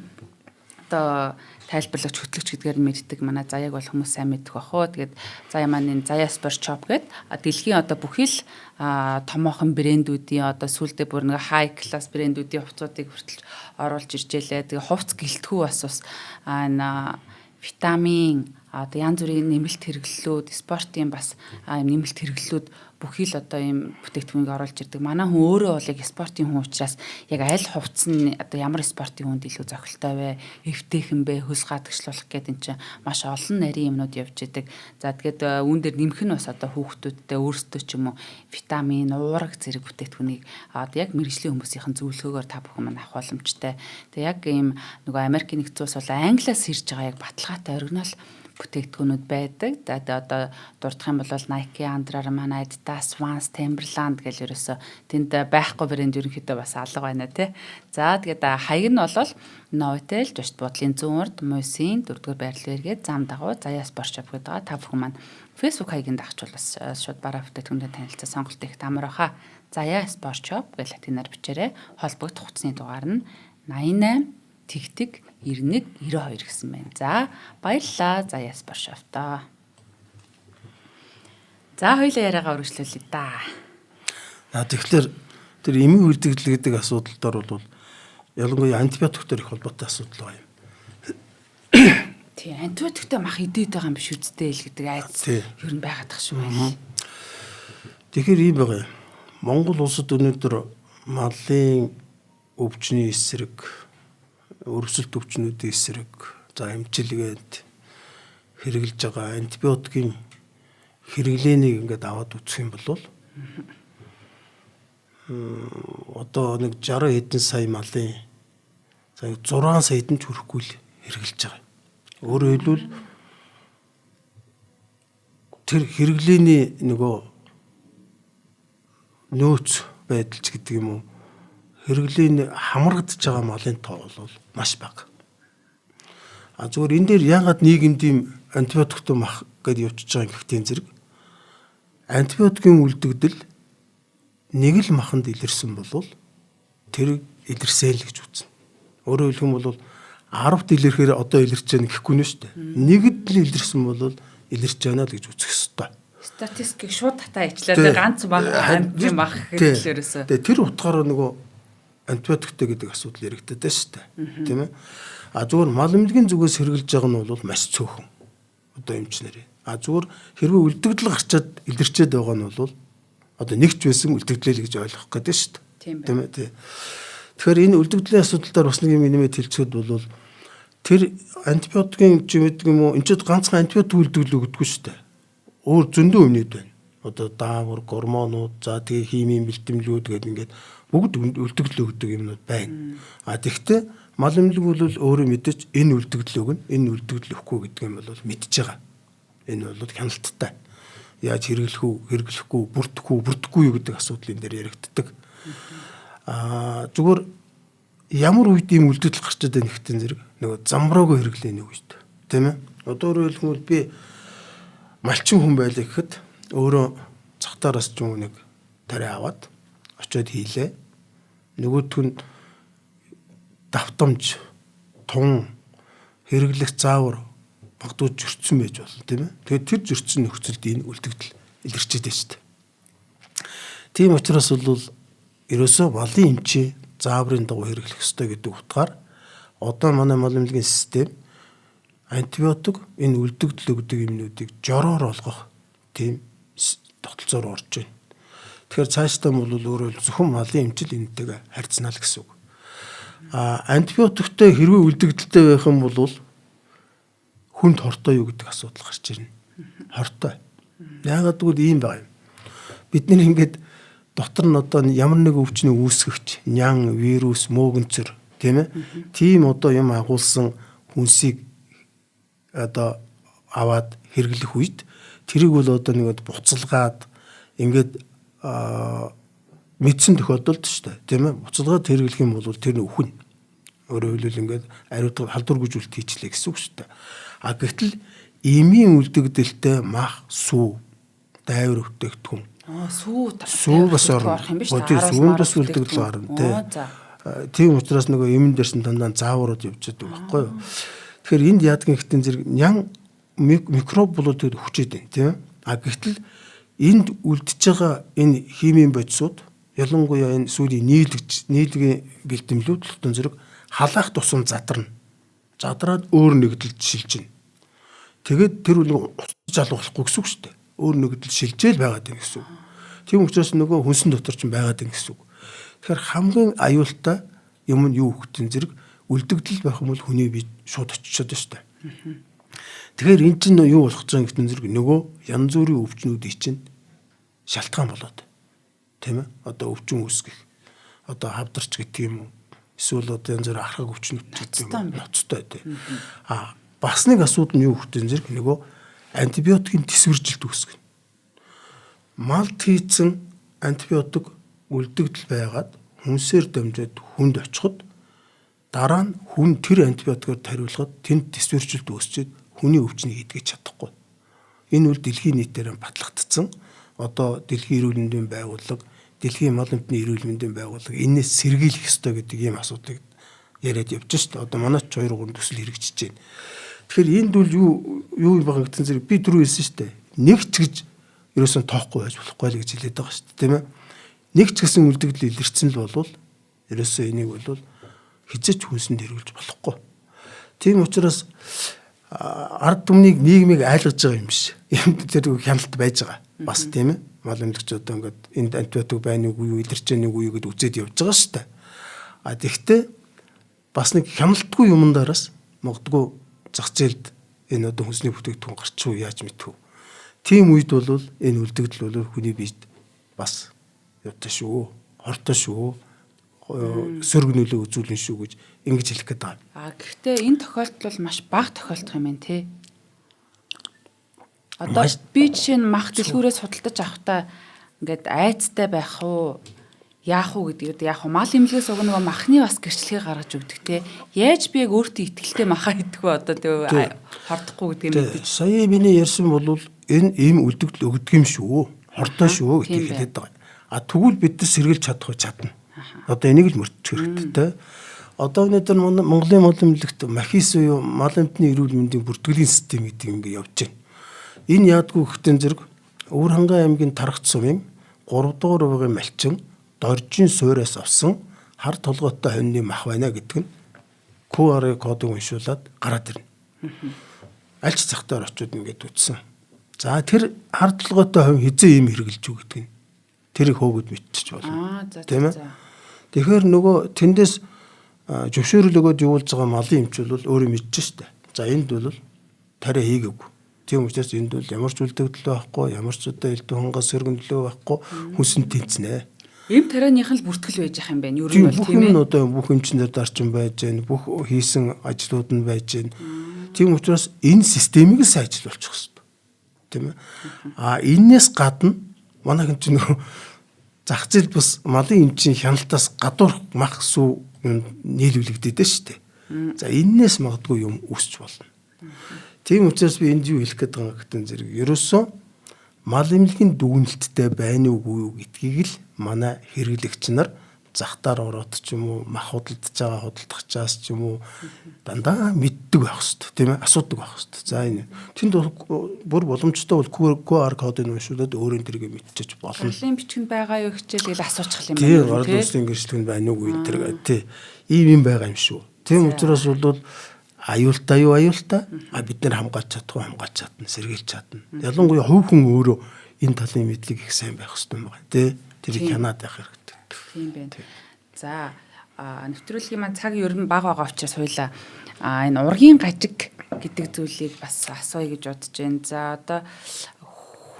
одоо тайлбарлагч хөтлөгч гэдгээр нь мэддэг манай Заяаг бол хүмүүс сайн мэддэг бах уу. Тэгээд Заяа маань энэ Заяа спорт шоп гэдэг дэлхийн одоо бүхий л томоохон брэндүүдийн одоо сүүлдээ бүр нэг хай класс брэндүүдийн хувцсуудыг хүртэл оруулж иржээлээ. Тэгээ хувцс гэлтгүү бас энэ витамин одоо янз бүрийн нэмэлт хэрэглэлүүд, спортын бас нэмэлт хэрэглэлүүд бүхий л одоо ийм бүтээгдэхүүнийг оруулж ирдэг. Манай хүн өөрөө бол яг спортын хүн учраас яг аль хувцс нь одоо ямар спортын хүнд илүү зохилтой вэ? Эвтэйхэн бэ? Хөлс гадагшлуулах гэдэг энэ чинь маш олон нарийн юмнууд явж идэг. За тэгээд үүн дээр нэмэх нь бас одоо хүүхдүүдтэй өөрсдөө ч юм уу витамин, уурга зэрэг бүтээгдэхүүнийг одоо яг мэргэжлийн хүмүүсийн зөвлөгөөгөөр та бүхэн маань авах боломжтой. Тэгээ яг ийм нөгөө Америкийн нэгдсэн улс бол Англиас ирж байгаа яг баталгаатай оригинал бүтээгдэхүүнүүд байдаг. За одоо дурдах юм бол Nike, Under Armour, Adidas, Vans, Timberland гэж ерөөсө тэнд байхгүй брэнд ерөнхийдөө бас алга байна тий. За тэгээд хаяг нь бол Novotel, Жошт бодлын зүүн урд, Мөсийн 4-р байрлал эргээд зам дагуу Заяа спорт шоп гэдэг байгаа. Та бүхэн маань Facebook хаягийн дагчвал бас шууд бараа бүтээгдэхүүнтэй танилцаа сонголт их амар баха. Заяа спорт шоп гэж латинаар бичээрэй. Холбогдох хугацааны дугаар нь 88 тэгтэг 91 92 гэсэн байна. За баярлалаа Заяа спорт шоптоо. За хоёлаа яриагаа үргэлжлүүлъя да. Тэгэхээр тэр эмийн үлдэгдэл гэдэг асуудал дээр бол ялангуяа антибиотиктэй их холбоотой асуудал байна. Тий, антибиотиктэй мах идээд байгаа юм биш үсттэй л гэдэг айц ер нь байгаад тах шүү байна. Тэгэхээр ийм байгаа юм. Монгол улсад өнөөдөр малын өвчний эсрэг, өрөвсөлт өвчнүүдийн эсрэг, за эмчилгээнд хэрэгжилж байгаа антибиотикийн хэрэглээнийг ингээд аваад үзэх юм бол одоо нэг 60 хэдэн сая малын за 6 саяд нь ч хүрэхгүй л хэрэгжилж байгаа. Өөрөөр хэлбэл тэр хэрэглээний нөгөө нөөц байдалч гэдэг юм уу хэрэглээний хамрагдж байгаа малын тоо бол маш бага. Зүгээр энэ дээр яагаад нийгэмд ийм антибиотиктэй мах гэдээ явчихж байгаа юм гэхдээ зэрэг антибиотикийн үлдэгдэл нэг л маханд илэрсэн бол тэр илэрсэн л гэж үзнэ. Өөрөөр хэлэх юм бол 10-т илэрхээр одоо илэрч байгаа гэхгүй нэ шүү дээ. Нэгэд л илэрсэн бол илэрч байна л гэж үзэх ёстой. Статистикийг шууд татаа ичлээ ганц баг амтны мах хэрэглээрээс. Тэр утгаараа нөгөө антибиотиктэй гэдэг асуудал яригддаг шүү дээ. Тийм ээ. Зүгээр мал эмнэлгийн зүгээс хэрэгжилж байгаа нь бол маш цөөхөн. Одоо эмч нарыг. Зүгээр хэрвээ үлдэгдэл гарчаад илэрчээд байгаа нь бол одоо нэгч байсан үлдэгдлээ гэж ойлгох гэдэг шүү дээ. Тийм ээ. Тэгэхээр энэ үлдэгдлийн асуудал дээр бас нэг юм нэмээд хэлцгээд бол тэр антибиотикийн ч гэдэг юм уу энэ ч ганцхан антибиотик үлдэгдэл өгдөггүй шүү дээ. Өөр зөндөө үнэт байна. Одоо даавар, гормонууд, за тэгээ химийн бэлтгэлүүд гэдэг ингээд бүгд үлдэгдэл өгдөг юмнууд байна. Тэгэхдээ мал эмнэлэг бол өөрөө мэдээж энэ үлдэгдэл өгнө, энэ үлдэгдэл өгөхгүй гэдэг юм бол мэдж байгаа. Энэ бол хяналттай. Яаж хэрэглэх үү, хэрэглэхгүй, бүрдэхгүй юу гэдэг асуудлын дээр яригддаг. Зүгээр ямар үед ийм үлдэгдэл гарч байгаа нэгтэн зэрэг нөгөө замбраагүй хэрэглээний үед. Тийм ээ. Одоо өөрөөр хэлбэл би малчин хүн байлаа гэхэд өөрөө цагтаараас ч юм нэг тариа аваад очиод хийлээ. Нөгөөх нь давтамж, тун хэрэглэх заавар багтууж зөрчсөн байж болно тийм ээ. Тэгээд тэр зөрчсөн нөхцөлд энэ үлдэгдэл илэрчээд байна шүү дээ. Тийм учраас бол ерөөсөө малын эмчийн зааврын дагуу хэрэглэх ёстой гэдэг утгаар одоо манай мал эмнэлгийн систем антибиотик энэ үлдэгдэл өгдөг юмнуудыг жороор олгох тийм тогтолцоор орж байна. Тэгэхээр цаашдаа бол өөрөө зөвхөн малын эмчил энэтэйгээ харьцнаа л гэсэн үг. Антибиотиктэй хэрвээ үлдэгдэлтэй байх юм бол хүнд хортой юу гэдэг асуудал гарч ирнэ. Хортой. Яагаад гэвэл ийм байна. Бид нэр ингээд дотор нь одоо ямар нэг өвчний үүсгэгч, нян, вирус, мөөгөнцөр тийм ээ. Тийм одоо юм агуулсан хүнсийг одоо аваад хэрэглэх үед тэрийг бол одоо нэг буцалгаад ингээд мэдсэн тохиолдолд шүү дээ. Тийм ээ. Буцалгаад хэрэглэх юм бол тэр нь өхөн. Өөрөөр хэлбэл ингээд ариутгал халдвар гүйжүүлэлт хийчлээ гэсэн үг шүү дээ. Гэтэл эмийн үлдэгдэлтэй мах, сүү, дайвар өвтөгтгөн. Сүү бас орно. Сүүн бас үлдэгдэл орно тий. Тийм учраас нөгөө эмэн дээрсэн дандаа зааврууд явж байгаа байхгүй юу. Тэгэхээр энд яадаг гэхдээ зэрэг нян микроб болоод хүчээд байна тийм. Гэтэл энд үлдэж байгаа энэ химийн бодисууд ялангуяа энэ сүүлийн нийлгийн бэлтгэлүүд тутан зэрэг халаах тусам задарна. Задраад өөр нэгдэлд шилжинэ. Тэгээд тэр үл уцаж алгуулахгүй гэсэн үг шүү дээ. Өөр нэгдэл шилжээл байгаад байна гэсэн үг. Тийм учраас нөгөө хүнсэн дотор ч байгаад байна гэсэн үг. Тэгэхээр хамгийн аюултай юм нь юу гэхтэн зэрэг үлдэгдэл байх юм бол хүний бие шууд очиод шүү дээ. Тэгэхээр эн чинь юу болох гэж байгаа гэхтэн зэрэг нөгөө янз бүрийн өвчнүүдийн чинь шалтгаан болоод. Тийм ээ? Одоо өвчин үүсгэх. Одоо хавдарч гэдэг юм уу? Эсвэл одоо янз бүрийн архаг өвчнүүд гэдэг юм ноцтой тийм. Бас нэг асуудал нь юу гэхтэн зэрэг нөгөө антибиотикийн тэсвэржилт үүсгэнэ. Малд хийцэн антибиотик үлдэгдэл байгаад хүнсээр дамжаад хүнд очиход дараа нь хүн тэр антибиотикоор тариулахад тэнд тэсвэржилт үүсчээд хүний өвчнийг эдгэж чадахгүй. Энэ үл дэлхийн нийтээр батлагдсан. Одоо дэлхийн эрүүл мэндийн байгууллага, дэлхийн мал эмтний эрүүл мэндийн байгууллага энэс сэргийлэх ёстой гэдэг ийм асуудлыг яриад явж шүү дээ. Одоо манай 2-3 төсөл хэрэгжиж байна. Тэгэхээр энд бол юу байгаа гэсэн зэрэг би түрүү хэлсэн шүү дээ. Нэг ч гэж ерөөсөн тоохгүй байж болохгүй л гэж хэлээд байгаа шүү дээ, тийм ээ. Нэг ч гэсэн үлдэгдэл илэрсэн л болвол ерөөсөө энийг бол хизээч хүнсэнд хэрэглэж болохгүй. Тийм учраас ард түмнийг нийгмийг айлгаж байгаа юм биш. Юм тэр хяналт байж байгаа. Бас тийм ээ. Мал эмнэлэгч одоо ингээд энд антибиотик байна уу, илэрч байгаа уу гэдээ үзээд явж байгаа шүү дээ. Тэгэхдээ бас нэг хяналтгүй юмдараас магадгүй зах зээлд энэ одоо хүнсний бүтээгдэхүүн гарчих уу яаж мэдв. Тийм үед бол энэ үлдэгдэл бол хүний биед бас явтай шүү, хортой шүү, сөрөг нөлөө үзүүлнэ шүү гэж ингэж хэлэх гээд байгаа. Гэхдээ энэ тохиолдол маш бага тохиолдох юм байна тий. Одоо би жишээ нь мах дэлгүүрээс судалдаж авахдаа ингээд айцтай байх уу яах уу гэдэг. Яг мал эмнэлгээс уг нөгөө махны бас гэрчлэгээ гаргаж өгдөг те. Яаж би яг өөртөө итгэлтэй махаа идэх вэ одоо тэгээ хордохгүй гэдэг юм мэдээж. Сая миний ярьсан бол энэ ийм үлдэгдэл өгдөг юм шүү. Хортой шүү гэдгийг хэлээд байгаа. Тэгвэл бид нар сэргийлж чадах чадна. Одоо энийг л мөрдчих хэрэгтэй те. Одоо өнөөдөр Монголын мал эмнэлэгт МАХИС буюу мал эмтний эрүүл мэндийн бүртгэлийн систем гэдэг ингээ явж байна. Энэ яадгүй гэхдээ зэрэг Өвөр Хангай аймгийн Тархац сумын 3 дугаар өвгийн малчин доржийн суураас авсан хар толгойтой хоньны мах байна гэдэг нь QR кодыг уншуулад гараад ирнэ. Аль ч цагтаар очиод ингээд үтсэн. За тэр хар толгойтой хонь хизээ юм хэрглэж үү гэдэг нь тэрийг хөөгд мэдчих болно. Тийм ээ. Тэгэхээр нөгөө тэндээс зөвшөөрөл өгөөд явуулж байгаа малын эмч бол өөрөө мэдчихэж штэ. За энд бол тариа хийгээгүй. Тийм учраас энд бол ямар ч үлдэгдэл байхгүй, ямар ч одоо элдв хангас сөргөндлөө байхгүй хүнсэнд тэнцнэ. Эм тарианых нь л бүртгэл байж ах юм байна. Ер нь бол тийм ээ. Одоо бүх эмчнэр дарчин байж гэн, бүх хийсэн ажлууд нь байж гэн. Тийм учраас энэ системийг сайн ажиллуулчих хэрэгтэй. Тийм ээ. Энээс гадна манайх чинь нөгөө зах зээл бас малын эмчийн хяналтаас гадуур мах сүү нийлүүлэгдээд байна шүү дээ. За энээс магадгүй юм үүсч болно. Тийм учраас би энд юу хэлэх гээд байгаа гэдэг зэрэг ерөөсөө мал эмнэлгийн дүгнэлттэй байна уугүй юу гэдгийг л манай хэрэглэгч нар захтаар ороод ч юм уу мах худалдаж байгаа худалдагчаас ч юм уу дандаа мэддэг байх хэрэгтэй тийм ээ асуудаг байх хэрэгтэй. За энэ тэнд бүр боломжтой бол QR кодыг уншуулад өөрөө тэргээ мэдчихэж болно. Малын бичгэнд байгаа юу хичээлэл асуучих юм байна. Тийм орон улсын гэрчлэгэнд байна уугүй энэ тий ийм юм байгаа юм шүү. Тийм учраас бол аюултай. А бид нар хамгаалж чадахгүй хамгаалж чадна, сэргийлж чадна. Ялангуяа хувь хүн өөрөө энэ талын мэдлэг их сайн байх хэрэгтэй юм байна. Тэр хянаад байх хэрэгтэй. Тийм байна. За нэвтрүүлгийн маань цаг ер нь бага байгаа учраас хоёлаа энэ ургийн гажиг гэдэг зүйлийг бас асууя гэж бодож байна. За одоо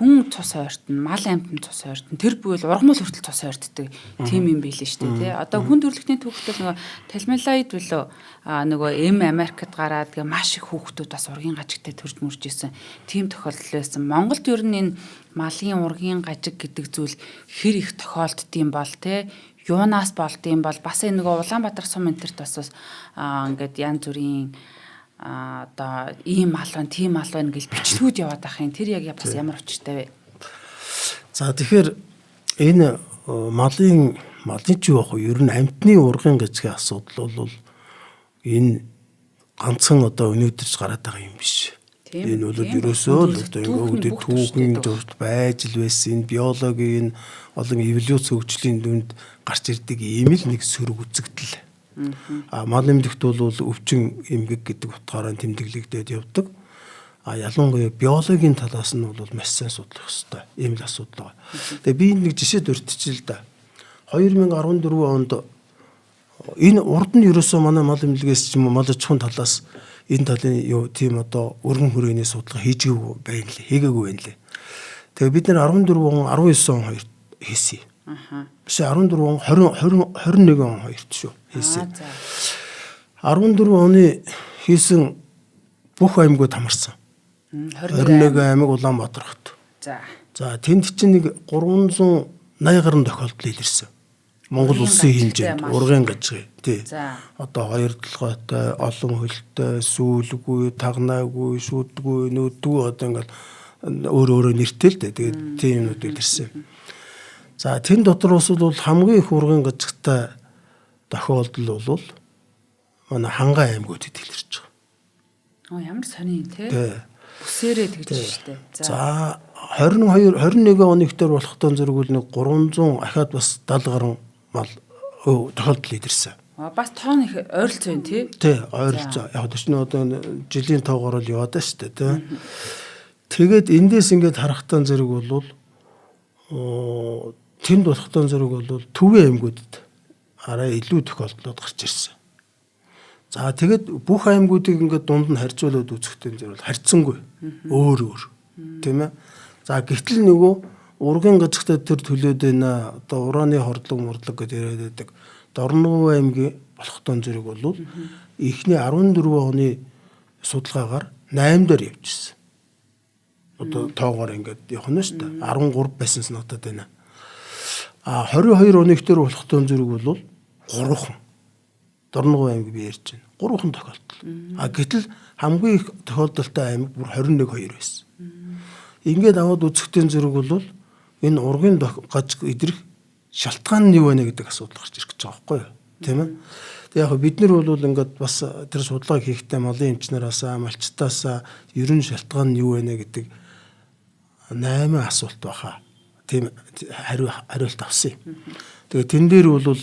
хүн цус ойртон, мал амьтан цус ойртон, тэр бүвэл ургамал хүртэл цус ойртдаг тийм юм билээ шүү дээ, тий. Одоо хүн төрөлхтний төвхтөл нөгөө талмилоид билүү нөгөө Америкт гараад гэ маш их хүүхдүүд бас ургийн гажигтай төрж мөрж исэн. Тийм тохиолдол байсан. Монголд ер нь энэ малын ургийн гажиг гэдэг зүйл хэр их тохиолддгийм бол тий. Юунаас болдгийм бол бас энэ нөгөө Улаанбаатар сум энтерт бас ингээд янз бүрийн одоо ийм мал байна, тийм мал байна гэж бичлэгүүд яваад ахын. Тэр яг бас ямар учиртай вэ? За тэгэхээр энэ малын ч юу вэ? Ер нь амьтны ургын гажигын асуудал бол энэ ганцхан одоо өнөөдөрч гараад байгаа юм биш. Энэ бол ерөөсөө л одоо ингээд түүхэн зөвхт байж л байсан. Биологийн олон эволюц хөгжлийн дүнд гарч ирдэг ийм л нэг сөрөг үзэгдэл. Мал эмнэлэгт бол өвчин эмгэг гэдэг утгаараа тэмдэглэгдээд явдаг. Ялангуяа биологийн талаас нь бол маш сайн судлах хэрэгтэй. Ийм л асуудал байна. Тэгээ би нэг жишээ дурдчихъя л да. 2014 онд энэ урд нь ерөөсөө манай мал эмнэлгээс ч юм уу мал аж ахуйн талаас энэ талын юу тийм одоо өргөн хүрээний судалгаа хийгээгүй байна лээ. Тэгээ бид нэр 14 он 19 он хоёрт хийсэн. Биш 14 он 21 он хоёрт шүү хийсэн. 14 оны хийсэн бүх аймагуд хамарсан. 21 аймаг Улаанбаатар хот. За тэнд чинь нэг 380 гаруй тохиолдол илэрсэн. Монгол улсын хэмжээнд ургын гажиг тий. Одоо хоёр толгойтой, олон хөлтэй, сүүлгүй, тагнаагүй, шүдгүй, нүүдгүй одоо ингээл өөр нэртэй л дээ. Тэгээд тийм юмуд илэрсэн. За тэн дотор бол хамгийн их ургын гажигтай тохиолдол бол манай Хангай аймагуудад илэрч байгаа. Ямар сони тий. Үсээрээ тэгж штэ. За 21 оны ихтер болохтой зэрэг нэг 300 ахаад бас 70 гаруй мал тохиолдол илэрсэн. Бас тоон их ойролцоо юм тий. Тий, ойролцоо. Яг ч одоо жилийн тоогоор л яваад байна шүү дээ, тий. Тэгээд эндээс ингээд харахтаа зэрэг бол тэнд болохтой зэрэг бол төвийн аймагуудад арай илүү тохиолдлууд гарч ирсэн. За тэгээд бүх аймагуудыг ингээд дунд нь харьцуулаад үзэхдээ зэрэг харьцангуй өөр тийм ээ. За гэтэл нөгөө ургын гажигтай төр төлөөд байна. Одоо ураны хордлого гэдээ яриад байдаг. Дорнов аймгийн болохтой зэрэг бол эхний 14 оны судалгаагаар 8 дээр явжсэн. Одоо тоогоор ингээд явах нь шүү дээ. 13 байсан санагдаад байна. 22 оны ихтер болохтой зэрэг бол 3хан. Дорнов аймаг би ярьж байна. 3хан тохиолдол. Гэтэл хамгийн их тохиолдолтой аймаг бүр 21-2 байсан. Ингээд аваад үзэхдээ зэрэг бол энэ ургын гажиг идрэх шалтгаан нь юу вэ гэдэг асуудал гарч ирэх гэж байгаа байхгүй юу? Тийм ээ. Тэг яг бид нар бол ингээд бас тэр судалгаа хийхдээ малын эмчнээраасаа, малчтаасаа ерөн шалтгаан нь юу вэ гэдэг 8 асуулт баха. Тийм хариулт авсан юм. Тэгээ тэн дээр бол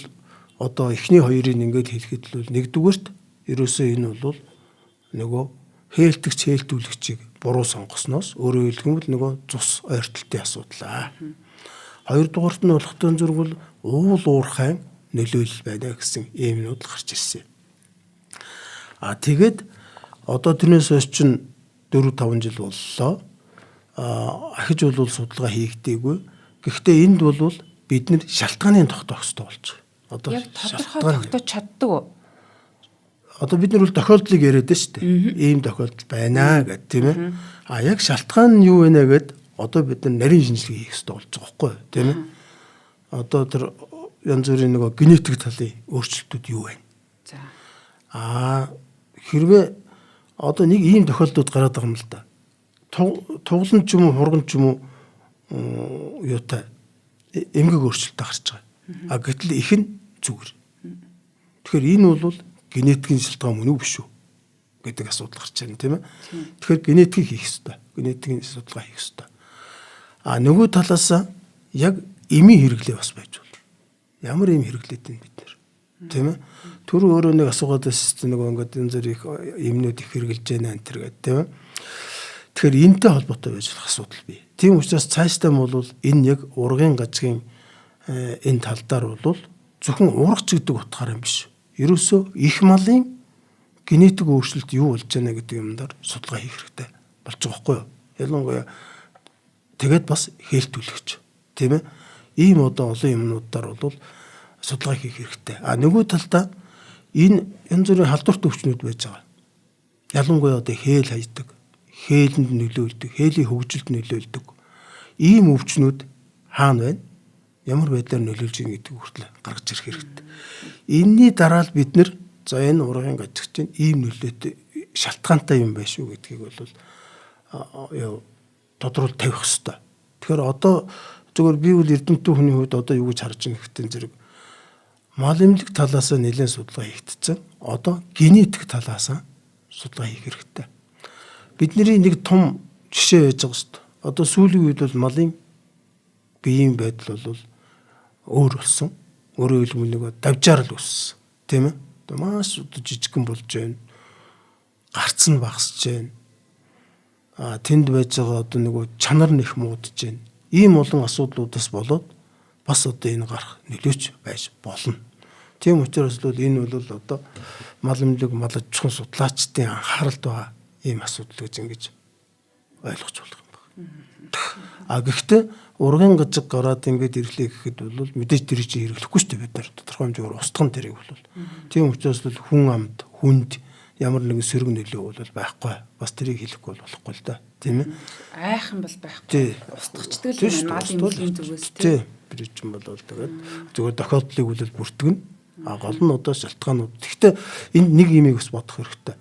одоо эхний хоёрыг ингээд хэлэхэд л нэгдүгээрт ерөөсөө энэ бол нөгөө хээлтгчийг буруу сонгосноос өөрөөр хэлбэл нөгөө цус ойртолтын асуудал. Хоёрдугаарт нь болохтой зэрэг бол уул уурхайн нөлөөлөл байна гэсэн юмнууд гарч ирсэн. Тэгээд одоо тэрнээс хойш чинь 4-5 жил боллоо. Ахиж бол судалгаа хийгдээгүй. Гэхдээ энд бол бид нэр шалтгааныг тогтоох хэрэгтэй болж байгаа. Одоо яг тодорхой тогтоож чаддаг уу? Одоо бид нар бол тохиолдлыг яриад байна шүү дээ. Ийм тохиолдол байна гэдэг тийм ээ. Яг шалтгаан нь юу вэ гэд одоо бид нар нарийн шинжилгээ хийх хэрэгтэй болж байгаа байхгүй юу тийм ээ. Одоо тэр янз бүрийн нөгөө генетик талын өөрчлөлтүүд юу вэ? За. Хэрвээ одоо нэг ийм тохиолдлууд гараад байгаа юм л да. Туглан ч юм уу, хурган ч юм уу юутай эмгэг өөрчлөлт гарч байгаа. Гэтэл их нь зүгээр. Тэгэхээр энэ бол генетикийн шалтгаан мөн үү биш үү гэдэг асуудал гарч ирнэ тийм ээ. Тэгэхээр генетик хийх хэрэгтэй. Генетикийн судалгаа хийх хэрэгтэй. Нөгөө талаас яг эми хэрэглээ бас байж болно. Ямар эми хэрэглээд байна бид нэр. Тийм ээ. Тэр өөрөө нэг асуугаад байсан нэг ингээд энэ зэрэг их юмнууд их хэрэгжилж байна энэ төр гэдэг тийм ээ. Тэгэхээр энэтэй холбоотой байж болох асуудал бий. Тийм учраас цаашдаа бол энэ яг ургын гажгийн энэ талдаар бол зөвхөн ургач гэдэг утгаар юм биш. Ерөөсөө их малын генетик өөрчлөлт юу болж байна гэдэг юмдаар судалгаа хийх хэрэгтэй болж байгаа байхгүй юу? Ялангуяа тэгээд бас хэлтүүлэгч тийм ээ. Ийм одоо олон юмнуудаар бол судалгаа хийх хэрэгтэй. А нөгөө талдаа энэ янз бүрийн халдварт өвчнүүд байж байгаа. Ялангуяа одоо хээл хайдаг, хээлэнд нөлөөлдөг, хээлийн хөгжилд нөлөөлдөг. Ийм өвчнүүд хаана байна? Ямар байдлаар нөлөөлж ийн гэдэг хүртэл гаргаж ирэх хэрэгтэй. Энийний дараа л бид нэр за энэ ургын гажигч чинь ийм нөлөөтэй шалтгаантай юм байна шүү гэдгийг бол тодруулж тавих хэрэгтэй. Тэгэхээр одоо зөвхөн би бол эрдэмтэн хүний хувьд одоо юу гэж харж байгаа гэхтэн зэрэг мал эмнэлэг талаас нь нэлээд судалгаа хийгдсэн. Одоо генетик талаас нь судалгаа хийх хэрэгтэй. Бидний нэг том жишээ байж байгаа шүү дээ. Одоо сүүлийн үед бол малын биеийн байдал бол өөр болсон. Өөрөөр хэлбэл нэг давжаар л өссөн. Тийм ээ. Одоо маш жижигхэн болж байна. Гарц нь багасж байна. Тэнд байж байгаа одоо нэг чанар нь их муудж байна. Ийм олон асуудлуудаас болоод бас одоо энэ гарах нөлөөч байж болно. Тийм учраас бол энэ бол одоо мал эмнэлэг мал аж ахуйн судлаачдын анхааралд байгаа ийм асуудал гэж ингэж ойлгож болох юм байна. Гэхдээ ургын гажиг гараад ингэж ирлээ гэхэд бол мэдээж тэр чинь хэрэглэхгүй шүү дээ бид нар тодорхой хэмжээгээр устган тэрийг бол. Тийм учраас бол хүн амд хүнд ямар нэгэн сөрөг нөлөө бол байхгүй. Бас тэрийг хэлэхгүй болохгүй л да. Тийм ээ. Айхан бол байхгүй. Устгачдаг л юм мал эмнэлгийн зүгээс тийм. Тэр чинь бол тэгээд зөвхөн тохиолдлыг үл бүртгэн. Гол нь одоо шалтгаанууд. Гэхдээ энд нэг юмыг бас бодох хэрэгтэй.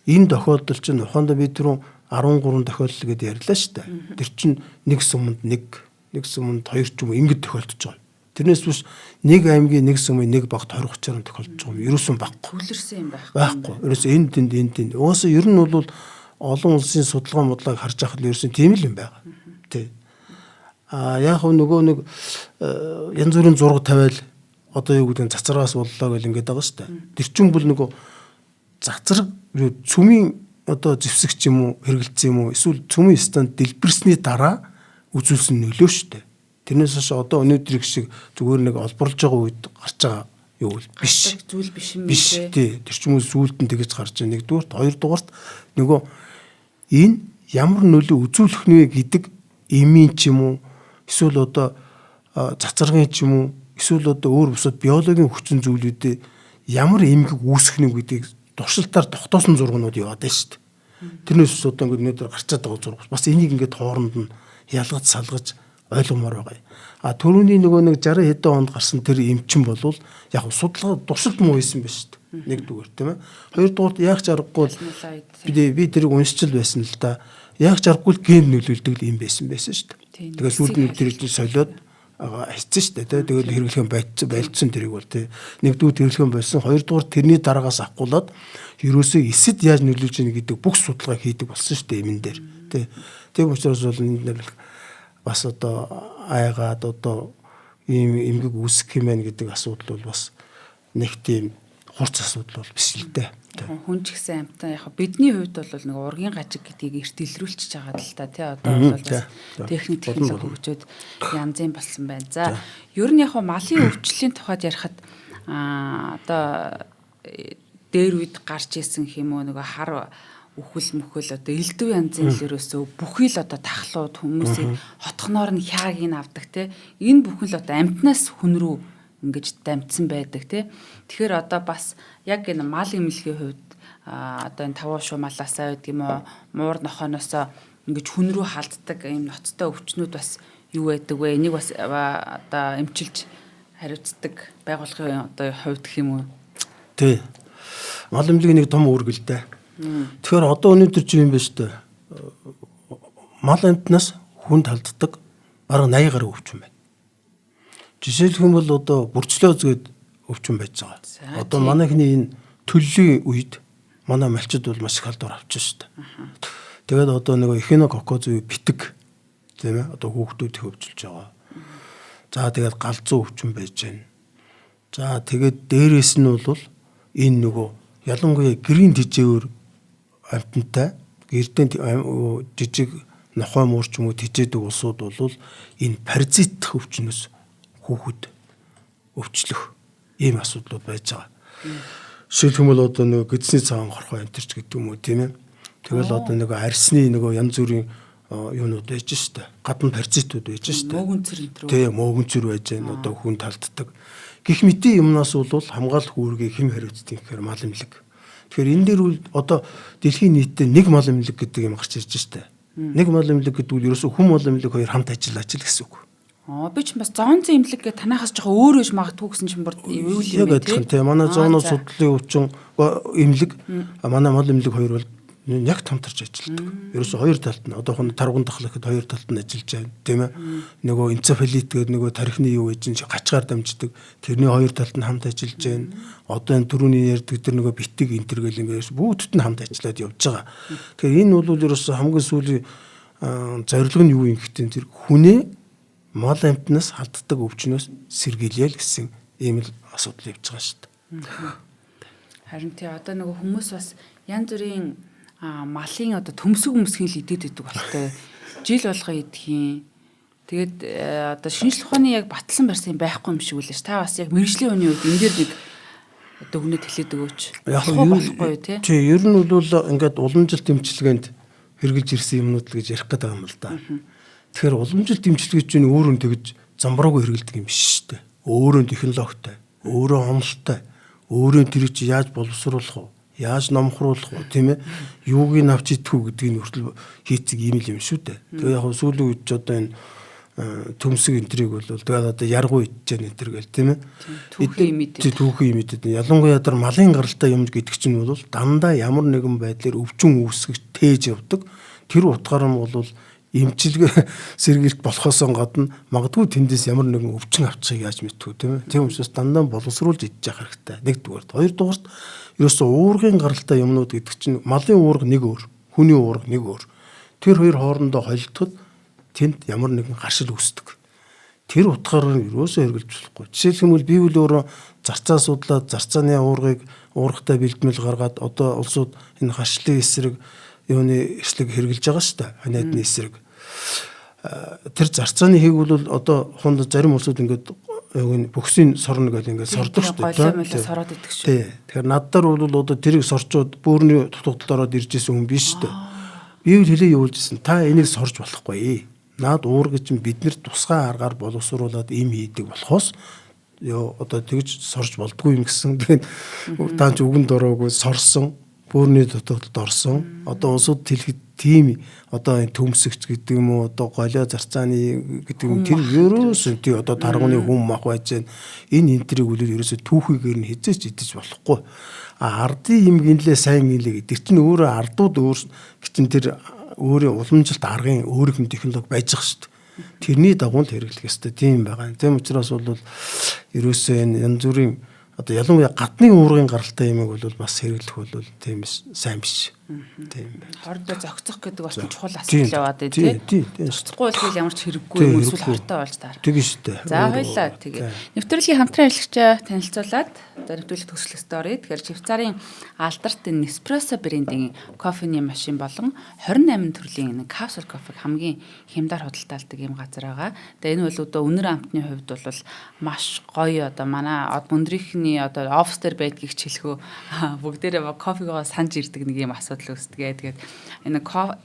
Энэ тохиолдол чинь ухаандаа би түрүү 13 тохиолдол гэдээ ярьлаа шүү дээ. Тэр чинь нэг суманд нэг суманд хоёр ч юм ингэж тохиолдож байгаа. Тэрнээс биш нэг аймгийн нэг сумын нэг багт 20-30 тохиолдож байгаа юм. Ерөөсөн баггүй. Хүлэрсэн юм байхгүй. Ерөөсөө энэ тэнд. Уусаа ер нь бол олон улсын судалгаа модлыг харж байхад ерөөсөн тийм л юм байгаа. Тий. Яг нөгөө нэг янз бүрийн зураг тавиал одоо юу гэдэг нь цацрагаас боллоо гэл ингээд байгаа шүү дээ. Тэр чинь бол нөгөө цацраг цөмийн одоо зэвсэгч юм уу хэрэгэлцсэн юм уу эсвэл цөмийн станд дэлбэрсний дараа үзүүлсэн нөлөө шүү дээ. Тэрнээс хойш одоо өнөөдрийг шиг зүгээр нэг олборлж байгаа үед гарч байгаа юу биш. Зүйл биш юм бэ? Тий. Тэр ч юм уу зүйлд нь тэгэж гарч байгаа. Нэгдүгürt, хоёрдугаарт нөгөө энэ ямар нөлөө үзүүлэх нэ гэдэг эмийн ч юм уу эсвэл одоо цацрагын ч юм уу эсвэл одоо өөр бусад биологийн хүчин зүйлүүдээ ямар эмгэг үүсэх нь гэдгийг туршилтаар тогтоосон зургууд яваад байна шүү дээ. Тэрнээс одоо ингээд өнөөдөр гарчаад байгаа зураг. Бас энийг ингээд хооронд нь ялгаж салгаж ойлгомоор байгаа. Төрөний нөгөө нэг 60 хэдэн онд гарсан тэр эмчин болвол яг судалгаа туршилт муу байсан байна шүү дээ. Нэгдүгээр тийм ээ. Хоёрдугаар яг ч аргагүй би тэрийг уншчил байсан л да. Яг ч аргагүй ген нөлөөлдөг юм байсан шүү дээ. Тэгэхээр сүүлд нь тэр чинь солиод хайцсан шүү дээ. Тэгээд хэрэглэхэн байлцсан тэрийг бол тий. Нэгдүгээр хэрэглэхэн болсон, хоёрдугаар тэрний дараагаас авахгүйлаад ерөөсөө эсэд яаж нөлөөлж ийн гэдэг бүх судалгаа хийдэг болсон шүү дээ эмэн дээр. Тий. Тийм учраас бол энэ нэр бас одоо айгаад одоо ийм эмгэг үүсгэх юм байна гэдэг асуудал бол бас нэг тийм хурц асуудал бол биш л дээ. Хүн ч гэсэн амтан яг бидний хувьд бол нэг ургийн гажиг гэдгийг эрт илрүүлчихэж байгаа л та тий одоо бол бас техник технологи хөгжөөд янзын болсон байна. За ер нь яг малын өвчлөлийн тухайд ярихад одоо дээр үед гарч исэн хэмээн нөгөө хар үхэл мөхөл одоо элдв янзын лөрөөсөө бүхий л одоо тахлууд хүмүүсийг хотхноор нь хяагийг авдаг те энэ бүхэн л одоо амтнаас хүн рүү ингэж дамжсан байдаг те тэгэхээр одоо бас яг энэ мал эмнэлгийн хувьд одоо энэ тавуу шуу малаасаа гэдэг юм уу муур нохооноосоо ингэж хүн рүү халддаг ийм ноцтой өвчнүүд бас юу байдаг вэ энийг бас одоо эмчилж хариуцдаг байгууллагын одоо хувьд гэх юм уу тий мал эмнэлгийн нэг том үүргэлтэй. Тэгэхээр одоо өнөөдөр чи юм байна шүү дээ. Мал амтнаас хүнд халддаг бараг 80 гаруй өвчин байна. Жишээлх юм бол одоо бүрчлөөз гээд өвчин байж байгаа. Одоо манайхны энэ төллийн үед манай малчид бол маш их халдвар авчихсан шүү дээ. Тэгээд одоо нөгөө эхинококоз битэг тийм ээ одоо хүүхдүүд их өвжилж байгаа. За тэгээд галзуу өвчин байж байна. За тэгээд дээрээс нь бол энэ нөгөө ялангуяа гэрийн тэжээвэр амтантай эрдэнэ жижиг нохой муур ч юм уу тэжээдэг улсууд бол энэ паразит өвчнөөс хүүхэд өвчлөх ийм асуудлууд байж байгаа. Жишээлбэл одоо нөгөө гэдсний цагаан хорхоо энтерч гэдэг юм уу тийм ээ. Тэгэл одоо нөгөө арсны нөгөө янз бүрийн юунууд байж штэ. Гадна паразитууд байж штэ. Мөөгөнцөр энэ. Тийм мөөгөнцөр байж гэн одоо хүн талддаг. Гэх мэтийн юмнаас бол хамгаалах үүргийг хэн хариуцдаг гэхээр мал эмнэлэг. Тэгэхээр энэ дээр үл одоо дэлхийн нийтэд нэг мал эмнэлэг гэдэг юм гарч ирж штэ. Нэг мал эмнэлэг гэдэг нь ерөөсөө хүм мал эмнэлэг хоёр хамт ажиллаж л гэсэн үг. Би ч бас зоонцын эмнэлэг гэ танахаас жоохон өөр байж магадгүй гэсэн чинь бүр юу юм бэ тийм. Манай зоонууд судлалын өвчин эмнэлэг манай мал эмнэлэг хоёр бол яг хамтарч ажилладаг. Ерөөсөө хоёр талд нь одоо таргун дахлах гэхэд хоёр талд нь ажиллаж байна, тийм ээ. Нөгөө энцефалит гэдэг нөгөө тархины юу гэж чинь гачгаар дамждаг. Тэрний хоёр талд нь хамт ажиллаж байна. Одоо энэ түрүүний ярьдаг тэр нөгөө битэг интергэл ингээс бүгдд нь хамт ажиллаад явж байгаа. Тэгэхээр энэ бол ерөөсөө хамгийн сүүлийн зорилго нь юу юм гэхтээ тэр хүнээ мал амтнаас халддаг өвчнөөс сэргийлээ л гэсэн ийм л асуудал явж байгаа шүү дээ. Харин тий одоо нөгөө хүмүүс бас янз бүрийн малын одоо төмсөг өмсгийн л идэт байдаг болтой. Жил болго идхийн. Тэгээд одоо шинжлэх ухааны яг батлсан барьсан байхгүй юм шиг үлээж. Та бас яг мэргэжлийн хүний үед энэ дээр нэг одоо хүнэд хэлээд өгөөч. Яг болохгүй тий. Тий, ер нь бол ингээд уламжлалт эмчилгээнд хэрэгжилж ирсэн юмнууд л гэж ярих гэдэг юм л да. Тэгэхээр уламжлалт эмчилгээ чинь өөрөө тэгж замбраагүй хэрэгэлдэг юм биш шүү дээ. Өөрөө технологитой, өөрөө онолтой, өөрөө тэр чи яаж боловсруулах вэ? Яаж номхруулах вэ, тийм ээ? Юуг нь авч идэх үү гэдгийг хүртэл хийцэг юм л юм шүү дээ. Тэгээ яг сүүлийн үед ч одоо энэ төмсөг энтрийг бол тэгээд одоо яргуу идэж энэ гэл тийм ээ. Түүхэн имидэд. Ялангуяа тэр малын гаралтай юм гэдэг чинь бол дандаа ямар нэгэн байдлаар өвчин үүсгэж тээж явдаг. Тэр утгаар нь бол эмчилгээ сэргийлт болохоос гадна магадгүй тэндээс ямар нэгэн өвчин авчихыг яаж мэдтгүү тийм ээ. Тийм учраас дандаа боловсруулж идэж явах хэрэгтэй. Нэгдүгээр. Хоёрдугаарт ерөөсөө уургын гаралтай юмнууд гэдэг чинь малын уурга нэг өөр, хүний уурга нэг өөр. Тэр хоёр хоорондоо холилдоход тэнд ямар нэгэн гаршил үүсдэг. Тэр утгаараа ерөөсөө хэрэгжилж болохгүй. Жишээлбэл би өөрөө зарцаа судлаад зарцааны уургатай бэлтгэл гаргаад одоо улсууд энэ гаршлын эсрэг юуны эслэг хэрэгжилж байгаа шүү дээ. Ханиадны эсрэг. Тэр зарцааны хийг бол одоо хонд зарим улсууд ингээд бөхсийн сорно гэдэг ингээд сордог шүү дээ. Сороод идэх шүү. Тий. Тэгэхээр надаар бол одоо тэрийг сорчууд бөөрийн дутагдал ороод ирж исэн хүн биш шүү дээ. Би л хэлээ явуулжсэн. Та энийг сорж болохгүй. Наад уурга чинь биднэрт тусгай аргаар боловсруулад им хийдэг болохоос одоо тэгж сорж болдгүй юм гэсэн. Тэгээд даанч үгэнд ороогүй сорсон, бөөрийн дутагдалд орсон. Одоо улсууд хэлэхэд тийм одоо энэ төмсөгч гэдэг юм уу одоо голио зарцааны гэдэг юм тэр ерөөсөө тий одоо таргууны хүм мах байж гэн энэ энтрийг үлээ ерөөсөө түүхийгээр нь хизээч идэж болохгүй. Ардын юм гинлээ сайн гинлээ гэдэг чинь өөрөө ардууд өөр гिचэн тэр өөрөө уламжлалт аргын өөрийнх нь технологи байж байгаа шүү дээ. Тэрний дагуу л хэрэглэх ёстой тийм байгаа. Тийм учраас бол ерөөсөө энэ янз бүрийн одоо ялангуяа гадны уургын гаралтай юмыг бол бас хэрэглэх бол тийм сайн биш. Тийм байна. Хоорондоо зохицох гэдэг бас чухал асуудал яваад байна тий. Зохицохгүй бол ямар ч хэрэггүй юм эсвэл хортой болж таар. Тэгэн шүү дээ. За хоёлаа тэгээ. Нэвтрүүлгийн хамтран ажиллагчаа танилцуулаад за нэвтрүүлэг төгсгөлөстэй оръё. Тэгэхээр Швейцарын алдарт Nespresso брендийн кофений машин болон 28 төрлийн капсул кофег хамгийн хямдар худалдаалдаг юм газар байгаа. Тэгээ энэ бол одоо өнөр амтны хувьд бол маш гоё одоо манай өндрийнхний одоо офис дээр байдгийг ч хэлэхөө бүгдээрээ кофегоо санаж ирдэг нэг юм асуудал үүсдэг. Тэгээд энэ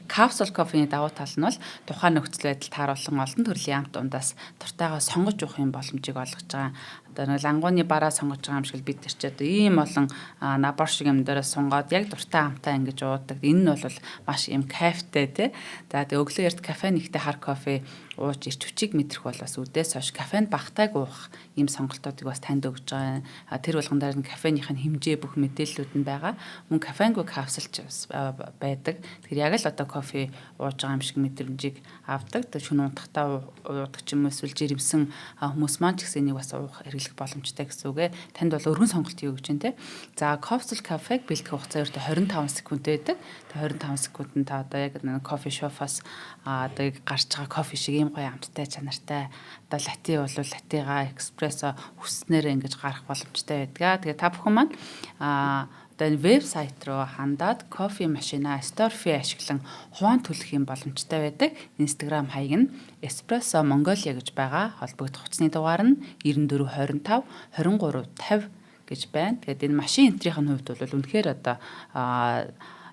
капсул кофений давуу тал нь бол тухайн нөхцөл байдал тааруулан олон төрлийн амт ундаас дуртайгаа сонгож уух юм боломжийг олгож байгаа. Одоо нэг лангууны бараа сонгож байгаа юм шиг бид нар ч одоо ийм олон набор шиг юм дээрээ сунгоод яг дуртай амтаа ингэж уудаг. Энэ нь бол маш юм кайфтай тий. За тэгээ өглөө ярт кафе нэгтэй хар кофе ууж ирч хүчийг мэдрэх бол бас үдээс хойш кафенд багтайг уух ийм сонголтуудыг бас танд өгж байгаа. Тэр болгон дээр нь кафеных нь хэмжээ бүх мэдээллүүд нь байгаа. Мөн кафенгүй капсулч байдаг. Тэгэхээр яг л одоо кофе ууж байгаа юм шиг мэдрэмжийг авдаг. Тэр шөнө унтахтаа уудаг ч юм уу эсвэл жирэмсэн хүмүүс маань ч гэсэн энийг бас уух хэрэглэх хэрэглэх боломжтой гэсэн үг ээ. Танд бол өргөн сонголт юу гэж байна те. За Capsule Cafe бэлтгэх хугацаа ердөө 25 секунд байдаг. Тэгээ 25 секунд та одоо яг нэг кофе шопоос одоо гарч байгаа кофе шиг ийм гоё амттай чанартай одоо лати бол латига эспрессо хүснээр ингэж гарах боломжтой байдаг. Тэгээ та бүхэн маань одоо вебсайт руу хандаад кофе машина Storefy ашиглан хуваан төлөх юм боломжтой байдаг. Instagram хаяг нь Espresso Mongolia гэж байгаа. Холбогдох утасны дугаар нь 94 25 23 50 гэж байна. Тэгээд энэ машин энтрийн хувьд бол үнэхээр одоо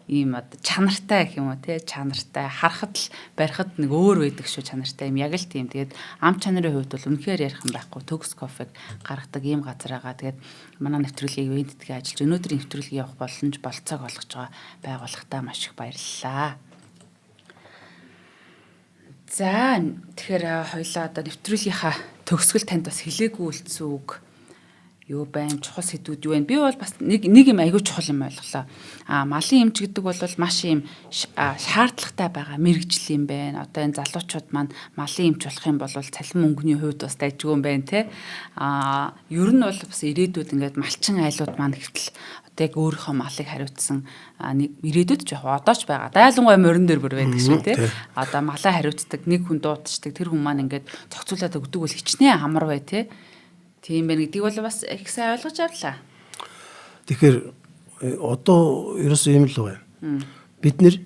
ийм одоо чанартай гэх юм уу те чанартай харахад л барихад нэг өөр байдаг шүү чанартай юм яг л тийм. Тэгээд ам чанарын хувьд бол үнэхээр ярих юм байхгүй төгс кофег гаргадаг ийм газар байгаа. Тэгээд манай нэвтрүүлгийг ивентдгээ ажиллаж өнөөдрийн нэвтрүүлгийг явах боломж болцоог олгож байгаа байгууллагатаа маш их баярлалаа. За тэгэхээр хоёлаа одоо нэвтрүүлгийнхаа төгсгөл танд бас хэлээгүй үлдсэн үг юу байна чухал сэдвүүд юу байна. Би бол бас нэг юм аягүй чухал юм ойлголоо. Малын эмч гэдэг бол маш юм шаардлагатай байгаа мэрэгжил юм байна. Одоо энэ залуучууд маань малын эмч болох юм бол цалин мөнгөний хувьд бас дайжгүй юм байна те. Ер нь бол бас ирээдүйд ингээд малчин айлууд маань хэвтэл одоо яг өөрийнхөө малыг хариуцсан нэг ирээдүйд жоох одоо ч байгаа. Дайлангуй морин дээр бүр байдаг шүү те. Одоо малаа хариуцдаг нэг хүн дуудчихдаг тэр хүн маань ингээд зохицуулаад өгдөг бол хичнээн амар бай те. Тийм байна гэдгийг бол бас их сайн ойлгож авлаа. Тэгэхээр одоо ерөөсөө юм л байна. Бид нэр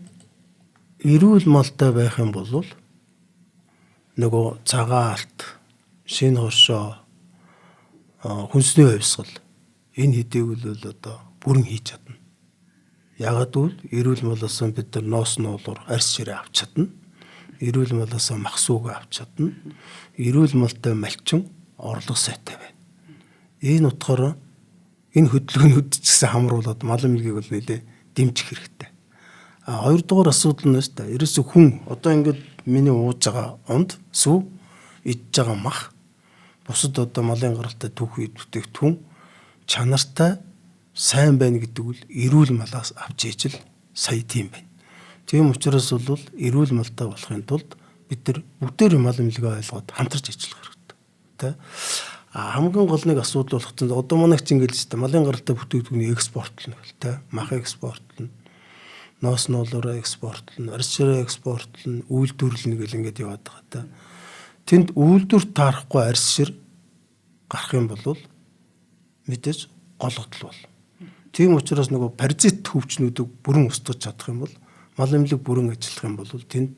эрүүл малтай байх юм бол нөгөө цагаалт, шинэ хоршоо, хүнсний хувьсгал энэ хэдийг бол одоо бүрэн хийж чадна. Ягаад гэвэл эрүүл малаас бид нар ноос нуулуур арьс ширээ авч чадна. Эрүүл малаас махсууг авч чадна. Эрүүл малтай малчин орлого сайтай байна. Энэ утгаараа энэ хөдөлгөөнүүд ч гэсэн хамруулад мал эмнэлгийг бол нэлээ дэмжих хэрэгтэй. Хоёрдугаар асуудал нь шүү дээ. Ерөөсөө хүн одоо ингээд миний ууж байгаа онд сүв идж байгаа мах бусад одоо малын гаралтай түүх үед бүтээгдэхүүн чанартай сайн байна гэдэг үл эрүүл малаас авч ижил сая тийм байна. Тийм учраас бол эрүүл малтай болохын тулд бид нар бүгдээр мал эмнэлгээ ойлгоод хамтарч ажиллах хэрэгтэй. Тэ? Хамгийн гол нэг асуудал болох нь одоо манайх ч ингэж шүү дээ. Малын гаралтай бүтээгдэхүүний экспортлно гэл тэ. Мах экспортлно. Ноос нуулуураа экспортлно, арьс ширээ экспортлно, үйлдвэрлэнэ гэл ингэж яваад байгаа тэ. Тэнд үйлдвэрт таарахгүй арьс шир гарах юм бол мэдээж голгодол бол. Тийм учраас нөгөө паразит хөвчнүүдийг бүрэн устгаж чадах юм бол мал эмнэлэг бүрэн ажиллах юм бол тэнд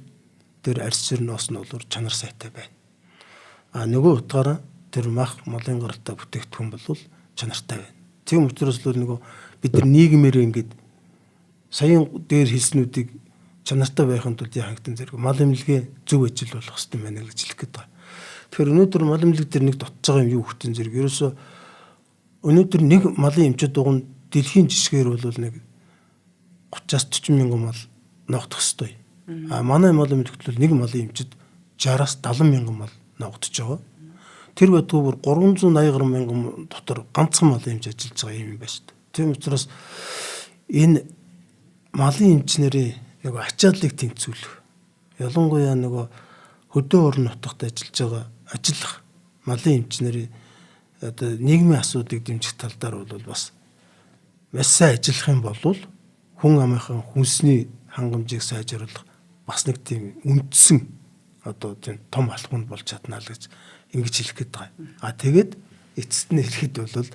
дээр арьс шир ноос нуулуур чанар сайтай байна. Нөгөө утгаараа тэр мах малын гаралтай бүтээгдэхүүн бол чанартай байна. Тийм учраас л нөгөө бид нар нийгмээр ингээд саяын дээр хэлснүүдийг чанартай байхын тулд яхагдан зэрэг мал эмнэлгээ зөв ажил болох хэрэгтэй байна гэж хэлэх гээд байгаа. Тэгэхээр өнөөдөр мал эмнэлэг дээр нэг дотж байгаа юм юу хөхтэн зэрэг ерөөсөө өнөөдөр нэг малын эмчүүд дугуйн дэлхийн жишгээр бол нэг 30-аас 40 мянган мал ногдох ёстой. Манай мал эмнэлэгт нэг малын эмчид 60-аас 70 мянган мал ногдож байгаа. Тэр байтуur 380 мянган дотор ганцхан малын эмч ажиллаж байгаа юм байна шүү дээ. Тийм учраас энэ малын эмчнэрийн нэг ачааллыг тэнцвүүлэх. Ялангуяа нөгөө хөдөө орон нутагт ажиллаж байгаа ажиллах малын эмчнэрийн одоо нийгмийн асуудыг дэмжих талдаар бол бас маш сайн ажиллах юм бол хүн амынхаа хүнсний хангамжийг сайжруулах бас нэг тийм үндсэн одоо тийм том алхам болж чадна л гэж ингэж хэлэх гээд байгаа. Тэгээд эцэст нь хэлэхэд бол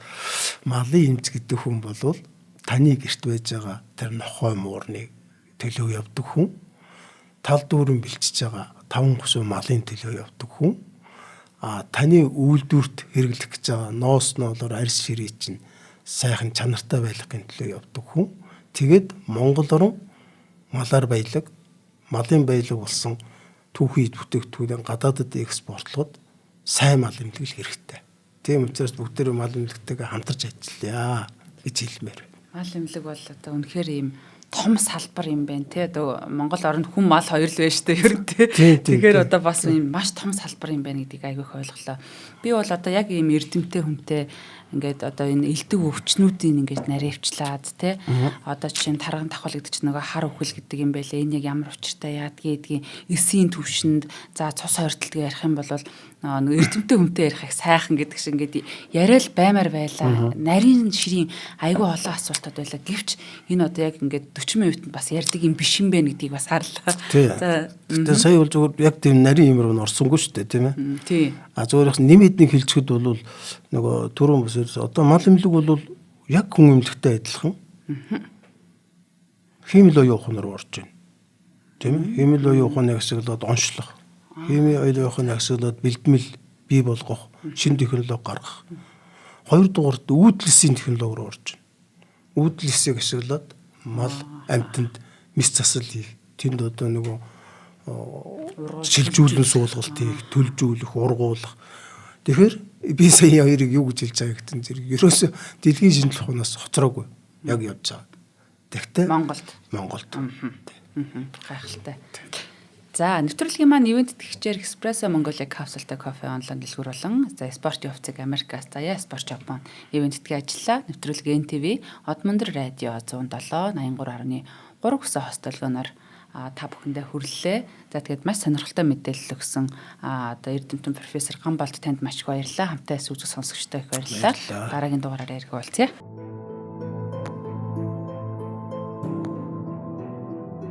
малын эмч гэдэг хүн бол таны гэрт байж байгаа тэр нохой муурныг төлөө явдаг хүн, тал дүүрэн бэлчиж байгаа 5% малын төлөө явдаг хүн, таны үйлдвэрт хэрэглэх гэж байгаа ноос нуулуур арьс ширээ чинь сайхан чанартай байлгахын төлөө явдаг хүн. Тэгээд Монгол орн малаар баялаг, малын баялаг болсон түүхий бүтээгдэхүүнээ гадаадд экспортлоход сайн мал эмнэлэг хэрэгтэй. Тийм учраас бүгдээ мал эмнэлэгтэйгээ хамтарч ажиллая гэж хэлмээр байна. Мал эмнэлэг бол одоо үнэхээр ийм том салбар юм байна тий. Одоо Монгол оронд хүн мал хоёр л байна шүү дээ ер нь тий. Тэгэхээр одоо бас ийм маш том салбар юм байна гэдгийг айгүйх ойлголоо. Би бол одоо яг ийм эрдэмтэй хүнтэй ингээд одоо энэ элдэг өвчнүүдийн ингээд наривчлаад те одоо жишээ нь тарган давхал гэдэг чинь нөгөө хар үхэл гэдэг юм байлээ. Энэ яг ямар учиртай яадгийн эсийн төвшөнд за цус ойртолтыг ярих юм бол нөгөө эрдэмтэй хүнтэй ярихыг сайхан гэдэг шиг ингээд яриад баймаар байлаа. Нарийн ширийн айгүй олон асуултууд байлаа. Гэвч энэ одоо яг ингээд 40 минутанд бас ярьдаг юм биш юм бэ гэдгийг бас харлаа. За тэгээ сая бол зөвхөн яг тийм нарийн юмруу орсонгүй шүү дээ, тийм ээ. Тий. Зүгээр нэм эднийг хилчгэд бол нөгөө түрүүн бас одоо мал имлэг бол яг хүн имлэгтэй адилхан. Хиймэл оюухан руу орж байна. Тийм ээ. Хиймэл оюухан агсаглаад онцлох. Хиймэл оюухан агсаглаад бэлдмэл бий болгох, шинэ технологи гаргах. Хоёрдугаарт үүдлэсийн технологи руу орж байна. Үүдлэсийг ашиглаад мал амьтанд мэс засал хийх. Тэнд одоо нөгөө шилжүүлэн суулгалт хийх, төлжүүлэх, ургуулах. Тэгэхээр би сая хоёрыг юу гэж хэлж байгаа гэдэг зэрэг ерөөсөө дэлхийн шинжлэх ухаанаас хоцроогүй яг явж байгаа. Тэгтээ Монголд. Гайхалтай. За нэвтрүүлгийн маань ивент тэтгэгчээр Espresso Mongolia капсултай кофе онлайн дэлгүүр болон за спортын хувьцаг Америкаас заяа спорт Жапон ивент тэтгэж ажиллаа. Нэвтрүүлгийн NTV Одмондор радио 107 83.3 хүсээ хостолгоноор та бүхэндээ хүрлээ. За тэгээд маш сонирхолтой мэдээлэл өгсөн одоо эрдэмтэн профессор Гамболд танд маш их баярлалаа. Хамтаа үзэг сонсогчтой их баярлалаа. Дараагийн дугаараар ярих болцъя.